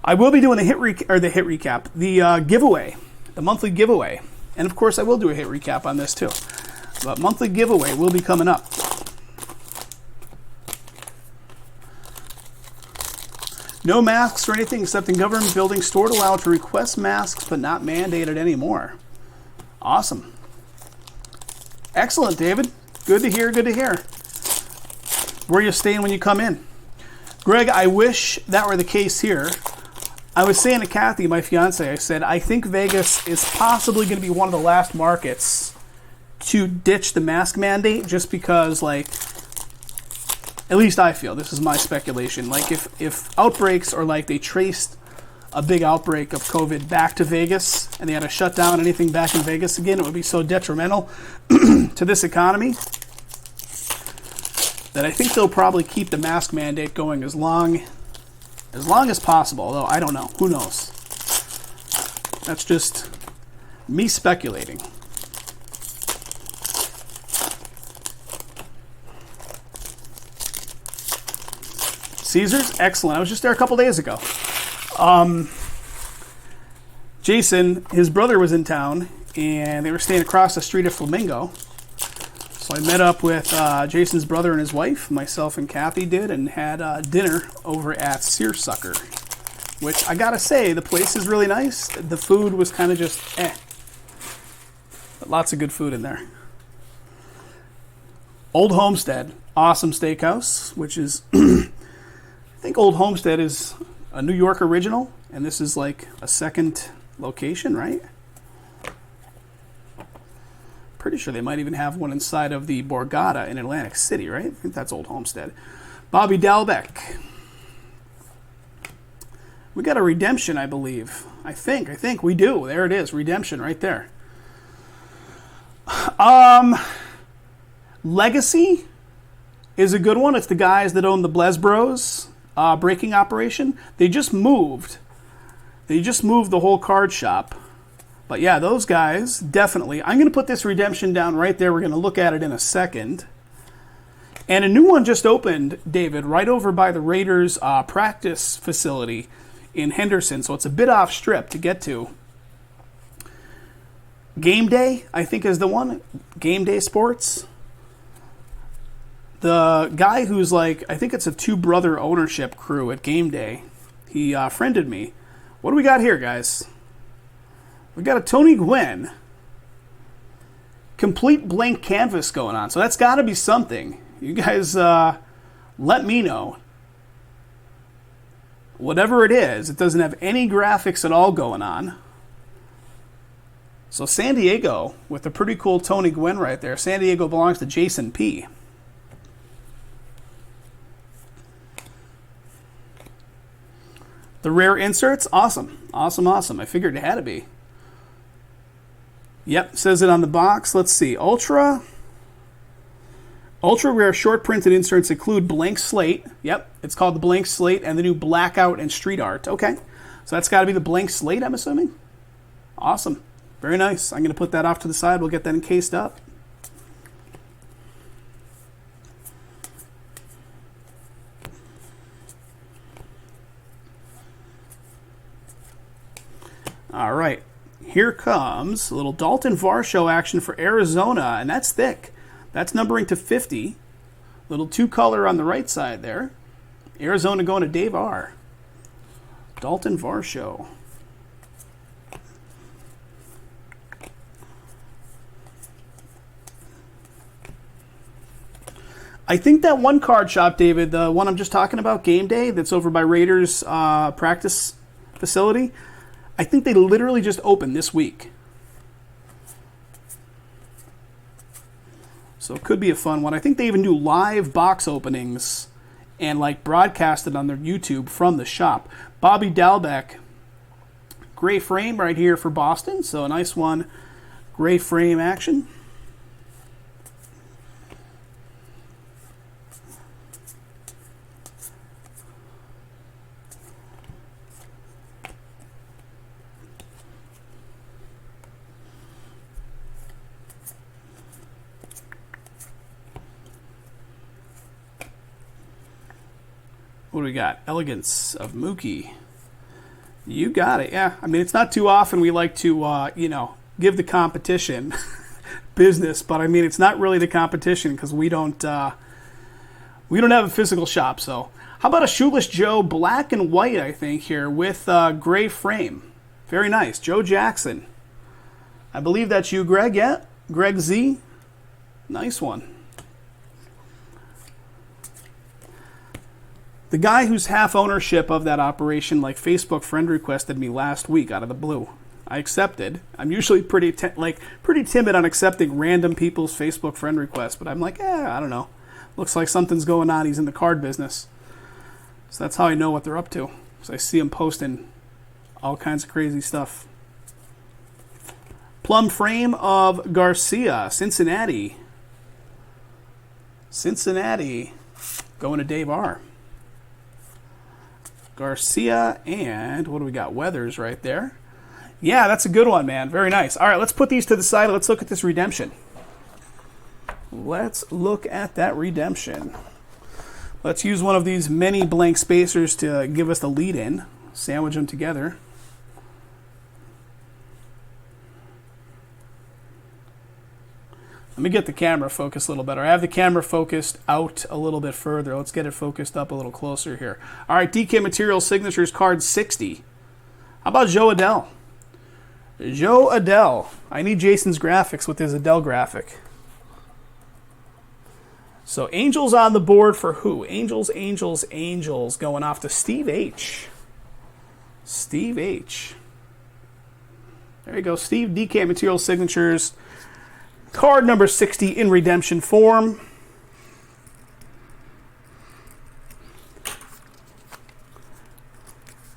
I will be doing the giveaway, the monthly giveaway, and of course I will do a hit recap on this too. But monthly giveaway will be coming up. No masks or anything except in government buildings. Store allowed to request masks, but not mandated anymore. Awesome. Excellent, David. Good to hear, good to hear. Where are you staying when you come in? Greg, I wish that were the case here. I was saying to Kathy, my fiance, I said, I think Vegas is possibly going to be one of the last markets to ditch the mask mandate, just because, like, at least I feel, this is my speculation, like if outbreaks, or like they traced a big outbreak of COVID back to Vegas and they had to shut down anything back in Vegas again, it would be so detrimental to this economy that I think they'll probably keep the mask mandate going as long as possible, although I don't know. Who knows? That's just me speculating. Caesars, excellent. I was just there a couple days ago. Jason, his brother was in town, and they were staying across the street at Flamingo. So I met up with Jason's brother and his wife, myself and Kathy did, and had dinner over at Searsucker, which I gotta say, the place is really nice. The food was kind of just but lots of good food in there. Old Homestead, awesome steakhouse, which is... I think Old Homestead is a New York original, and this is like a second location, right? Pretty sure they might even have one inside of the Borgata in Atlantic City, right? I think that's Old Homestead. Bobby Dalbeck. We got a redemption, I believe. I think we do. There it is, redemption right there. Legacy is a good one. It's the guys that own the Blez Bros breaking operation. They just moved the whole card shop. But yeah, those guys, definitely. I'm going to put this redemption down right there. We're going to look at it in a second. And a new one just opened, David, right over by the Raiders practice facility in Henderson. So it's a bit off strip to get to. Game Day, I think, is the one. Game Day Sports. The guy who's like, I think it's a two-brother ownership crew at Game Day. He friended me. What do we got here, guys? We got a Tony Gwynn complete blank canvas going on. So that's got to be something. You guys let me know. Whatever it is, it doesn't have any graphics at all going on. So San Diego with a pretty cool Tony Gwynn right there. San Diego belongs to Jason P. The rare inserts, awesome. Awesome, awesome. I figured it had to be. Yep, says it on the box. Let's see. Ultra rare short printed inserts include blank slate. Yep, it's called the blank slate, and the new blackout and street art. Okay, so that's got to be the blank slate, I'm assuming. Awesome. Very nice. I'm going to put that off to the side. We'll get that encased up. All right. Here comes a little Dalton Varsho action for Arizona, and that's thick. That's numbering to 50. Little two-color on the right side there. Arizona going to Dave R. Dalton Varsho. I think that one card shop, David, the one I'm just talking about, Game Day, that's over by Raiders practice facility, I think they literally just opened this week. So it could be a fun one. I think they even do live box openings and like broadcast it on their YouTube from the shop. Bobby Dalbec, gray frame right here for Boston. So a nice one, gray frame action. What do we got? Elegance of Mookie. You got it. Yeah, I mean, it's not too often we like to, give the competition business, but I mean, it's not really the competition because we don't have a physical shop. So, how about a Shoeless Joe black and white? I think here with gray frame. Very nice, Joe Jackson. I believe that's you, Greg. Yeah, Greg Z. Nice one. The guy who's half ownership of that operation, like Facebook friend requested me last week out of the blue. I accepted. I'm usually pretty timid on accepting random people's Facebook friend requests, but I'm like, I don't know. Looks like something's going on. He's in the card business. So that's how I know what they're up to. So I see him posting all kinds of crazy stuff. Plum frame of Garcia, Cincinnati. Going to Dave R. Garcia, and what do we got? Weathers right there. Yeah, that's a good one, man. Very nice. All right, let's put these to the side. Let's look at this redemption. Let's look at that redemption. Let's use one of these mini blank spacers to give us the lead in. Sandwich them together. Let me get the camera focused a little better. I have the camera focused out a little bit further. Let's get it focused up a little closer here. All right, DK Materials Signatures card 60. How about Joe Adell? Joe Adell. I need Jason's graphics with his Adell graphic. So Angels on the board for who? Angels going off to Steve H. Steve H. There you go, Steve. DK Materials Signatures. Card number 60 in redemption form.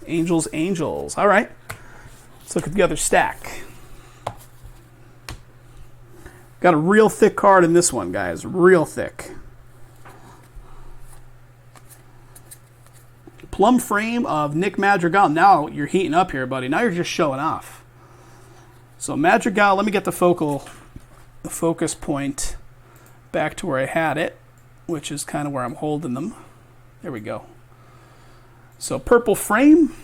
Angels. All right. Let's look at the other stack. Got a real thick card in this one, guys. Real thick. Plum frame of Nick Madrigal. Now you're heating up here, buddy. Now you're just showing off. So Madrigal, let me get the focus point back to where I had it, which is kind of where I'm holding them. There we go. So purple frame.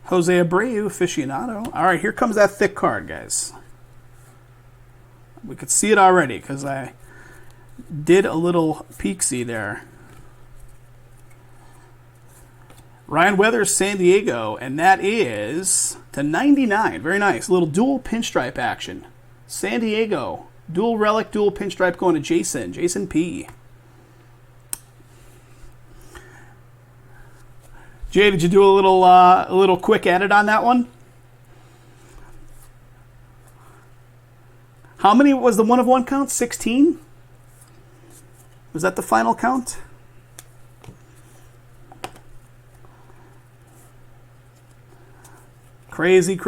Jose Abreu, aficionado. All right, here comes that thick card, guys. We could see it already because I did a little peek-see there. Ryan Weathers, San Diego, and that is to 99. Very nice. A little dual pinstripe action. San Diego. Dual relic, dual pinstripe going to Jason. Jason P. Jay, did you do a little quick edit on that one? How many was the 1-of-1 count? 16? Was that the final count? Crazy.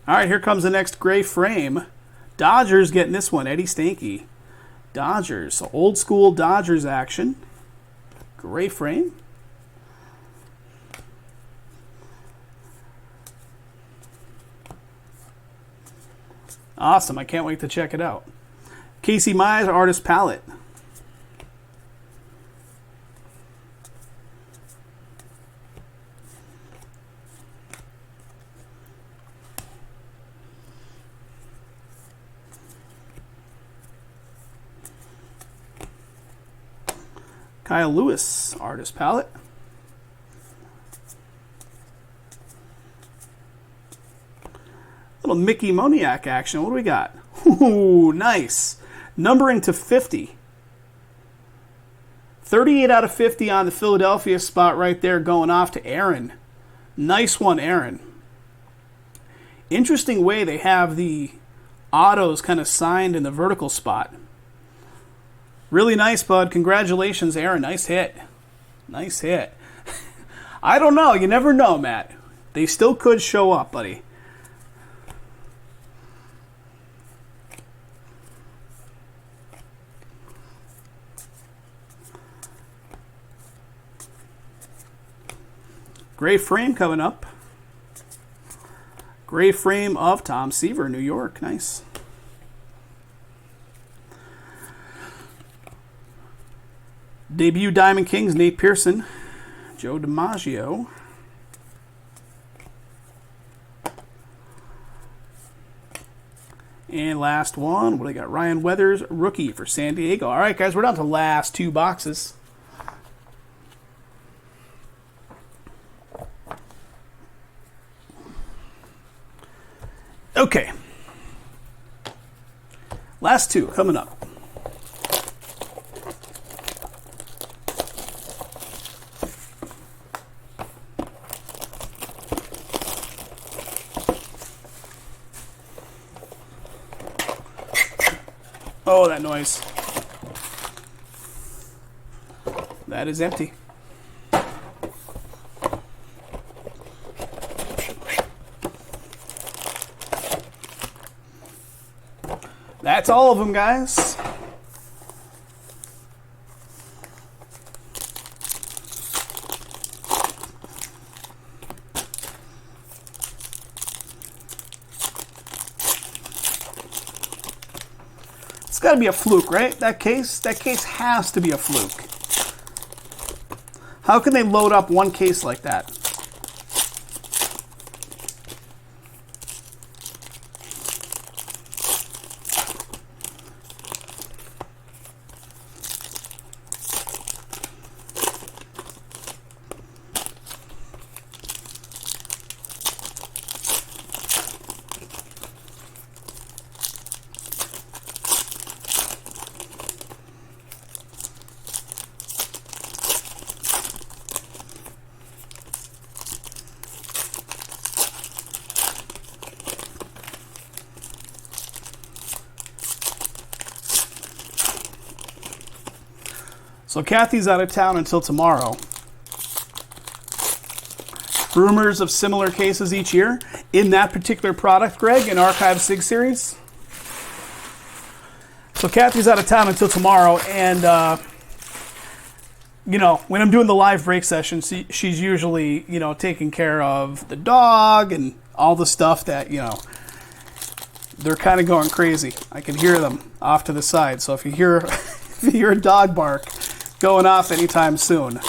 All right, here comes the next gray frame. Dodgers getting this one. Eddie Stanky. Dodgers. So old school Dodgers action. Gray frame. Awesome. I can't wait to check it out. Casey Mize, Artist Palette. Kyle Lewis, Artist Palette. Little Mickey Moniak action. What do we got? Ooh, nice. Numbering to 50. 38 out of 50 on the Philadelphia spot right there, going off to Aaron. Nice one, Aaron. Interesting way they have the autos kind of signed in the vertical spot. Really nice, bud. Congratulations, Aaron. Nice hit. Nice hit. I don't know. You never know, Matt. They still could show up, buddy. Gray frame coming up. Gray frame of Tom Seaver, New York. Nice. Debut Diamond Kings, Nate Pearson. Joe DiMaggio. And last one, what do I got? Ryan Weathers, rookie for San Diego. All right, guys, we're down to the last 2 boxes. Okay. Last 2 coming up. Oh, that noise. That is empty. That's all of them, guys. It's got to be a fluke, right? That case has to be a fluke. How can they load up one case like that? So Kathy's out of town until tomorrow. Rumors of similar cases each year in that particular product, Greg, in Archive SIG series. So Kathy's out of town until tomorrow, and you know, when I'm doing the live break sessions, she's usually, you know, taking care of the dog and all the stuff that, you know, they're kind of going crazy. I can hear them off to the side. So if you hear if you hear a dog bark going off anytime soon,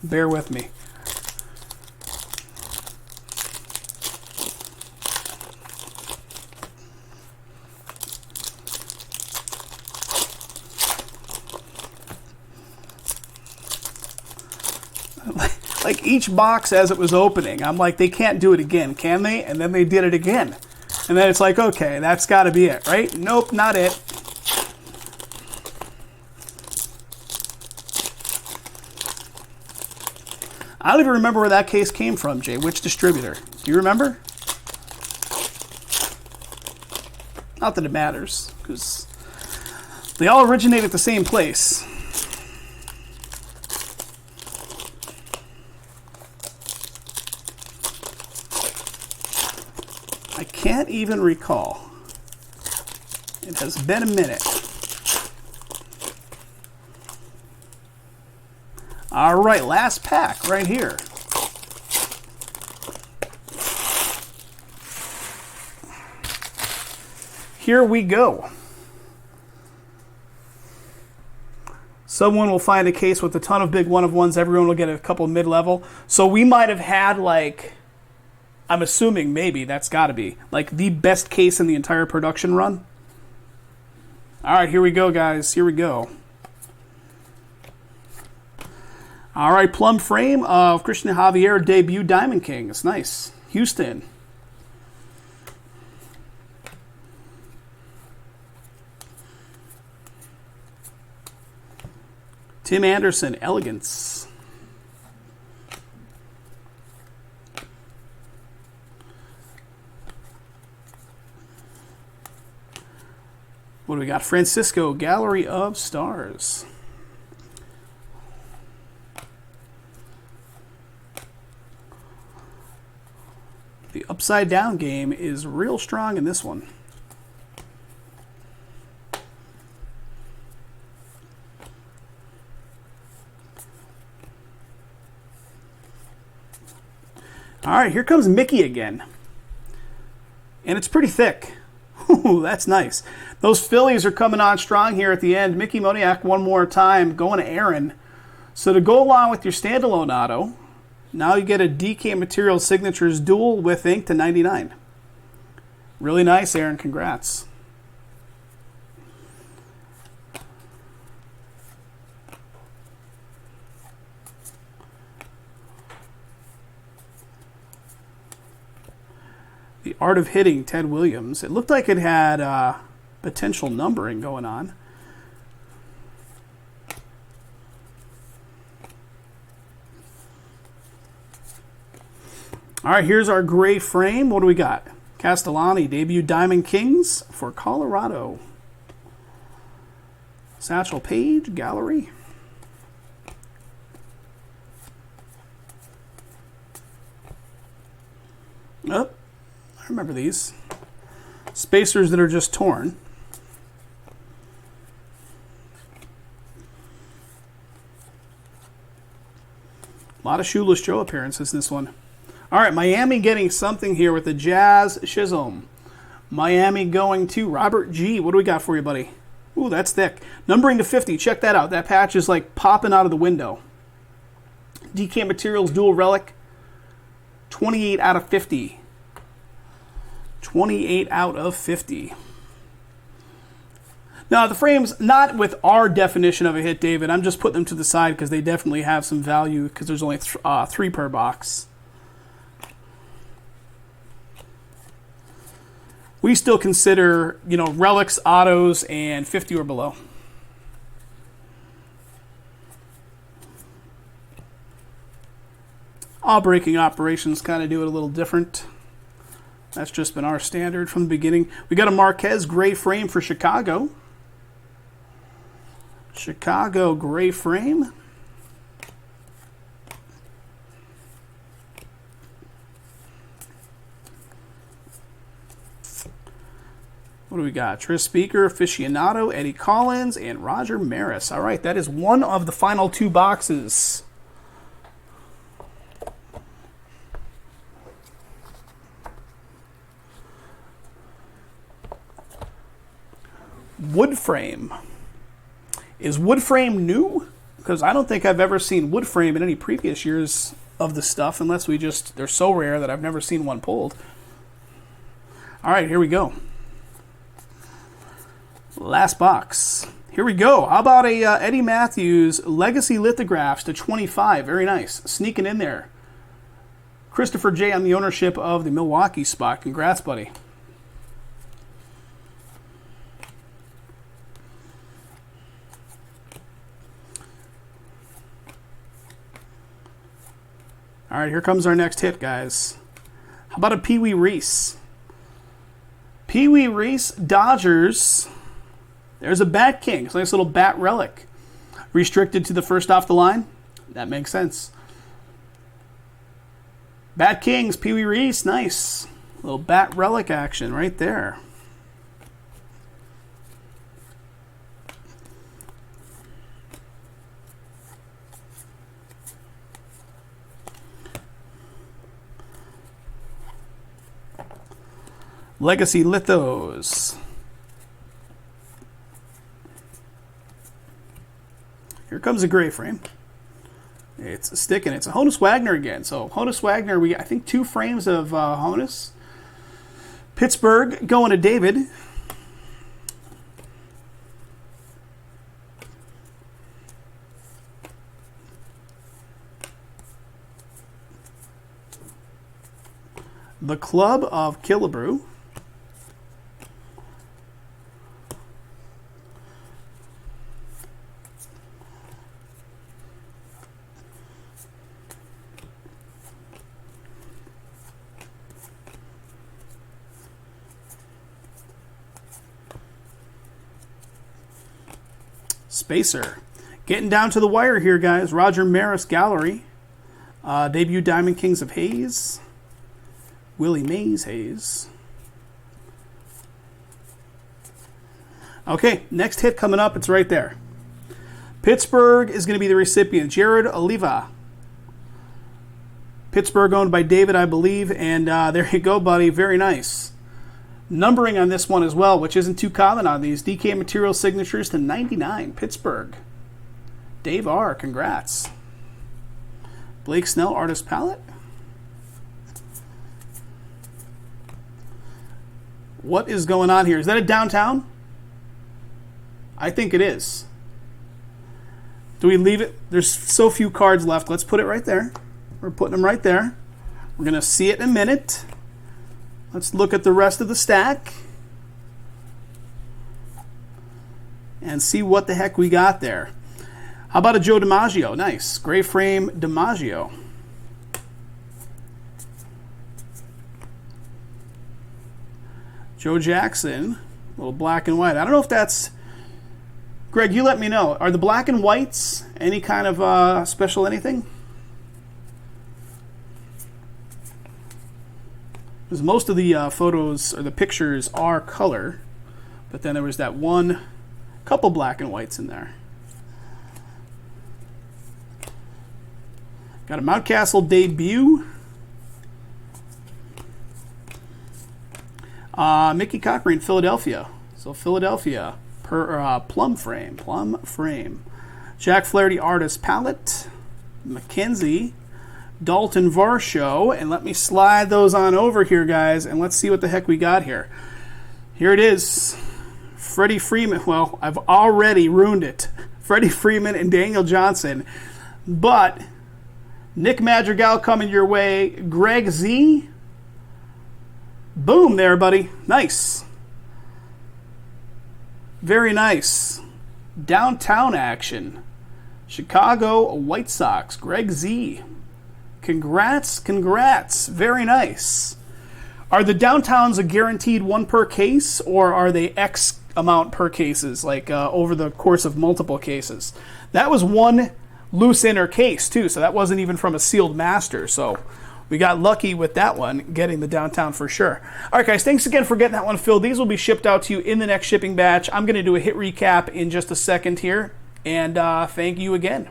bear with me. Like each box as it was opening, I'm like, they can't do it again, can they? And then they did it again. And then it's like, okay, that's got to be it, right? Nope, not it. I don't even remember where that case came from, Jay. Which distributor? Do you remember? Not that it matters, because they all originate at the same place. I can't even recall. It has been a minute. All right, last pack right here. Here we go. Someone will find a case with a ton of big one-of-ones. Everyone will get a couple mid-level. So we might have had, like, I'm assuming maybe that's got to be, like, the best case in the entire production run. All right, here we go, guys. Here we go. All right, plum frame of Christian Javier debut Diamond Kings. Nice. Houston. Tim Anderson, Elegance. What do we got? Francisco, Gallery of Stars. The upside down game is real strong in this one. All right, here comes Mickey again. And it's pretty thick. Ooh, that's nice. Those Phillies are coming on strong here at the end. Mickey Moniak one more time, going to Aaron. So to go along with your standalone auto, now you get a DK Materials Signatures dual with ink to 99. Really nice, Aaron. Congrats. The Art of Hitting, Ted Williams. It looked like it had potential numbering going on. All right, here's our gray frame. What do we got? Castellani, debut Diamond Kings for Colorado. Satchel Paige, Gallery. Oh, I remember these. Spacers that are just torn. A lot of Shoeless Joe appearances in this one. All right, Miami getting something here with the Jazz Chisholm. Miami going to Robert G. What do we got for you, buddy? Ooh, that's thick. Numbering to 50. Check that out. That patch is like popping out of the window. DK Materials Dual Relic. 28 out of 50. 28 out of 50. Now, the frames, not with our definition of a hit, David. I'm just putting them to the side because they definitely have some value because there's only 3 per box. We still consider, relics, autos, and 50 or below. All breaking operations kind of do it a little different. That's just been our standard from the beginning. We got a Marquez gray frame for Chicago. Chicago gray frame. What do we got? Tris Speaker, Aficionado, Eddie Collins, and Roger Maris. All right, that is one of the final 2 boxes. Wood frame. Is wood frame new? Because I don't think I've ever seen wood frame in any previous years of the stuff, unless they're so rare that I've never seen one pulled. All right, here we go. Last box. Here we go. How about a Eddie Matthews Legacy Lithographs to 25? Very nice. Sneaking in there. Christopher J. on the ownership of the Milwaukee spot. Congrats, buddy. All right, here comes our next hit, guys. How about a Pee Wee Reese? Pee Wee Reese, Dodgers. There's a Bat King. It's a nice little bat relic. Restricted to the first off the line. That makes sense. Bat Kings, Pee Wee Reese. Nice. Little bat relic action right there. Legacy Lithos. Here comes a gray frame. It's sticking. It's a Honus Wagner again. So Honus Wagner, we got, I think 2 frames of Honus. Pittsburgh going to David. The Club of Killebrew. Spacer. Getting down to the wire here, guys. Roger Maris Gallery. Debut Diamond Kings of Hayes. Willie Mays Hayes. Okay, next hit coming up. It's right there. Pittsburgh is going to be the recipient. Jared Oliva. Pittsburgh owned by David, I believe. And there you go, buddy. Very nice. Numbering on this one as well, which isn't too common on these. DK Material signatures to 99. Pittsburgh. Dave R. Congrats. Blake Snell, Artist Palette. What is going on here? Is that a downtown? I think it is. Do we leave it? There's so few cards left. Let's put it right there. We're putting them right there. We're going to see it in a minute. Let's look at the rest of the stack and see what the heck we got there. How about a Joe DiMaggio? Nice. Gray frame DiMaggio. Joe Jackson. A little black and white. I don't know if that's... Greg, you let me know. Are the black and whites any kind of special anything? Because most of the photos or the pictures are color. But then there was that one, couple black and whites in there. Got a Mountcastle debut. Mickey Cochrane, Philadelphia. So Philadelphia, plum frame. Jack Flaherty, Artist Palette. Mackenzie, Dalton Varsho. And let me slide those on over here, guys, and let's see what the heck we got here. Here it is. Freddie Freeman. Well, I've already ruined it. Freddie Freeman and Daniel Johnson. But Nick Madrigal coming your way. Greg Z. Boom there, buddy. Nice. Very nice. Downtown action. Chicago White Sox. Greg Z. Congrats. Very nice. Are the downtowns a guaranteed one per case, or are they X amount per cases, like over the course of multiple cases? That was one loose inner case too, so that wasn't even from a sealed master, so we got lucky with that one, getting the downtown for sure. All right, guys, thanks again for getting that one filled. These will be shipped out to you in the next shipping batch. I'm going to do a hit recap in just a second here, and thank you again.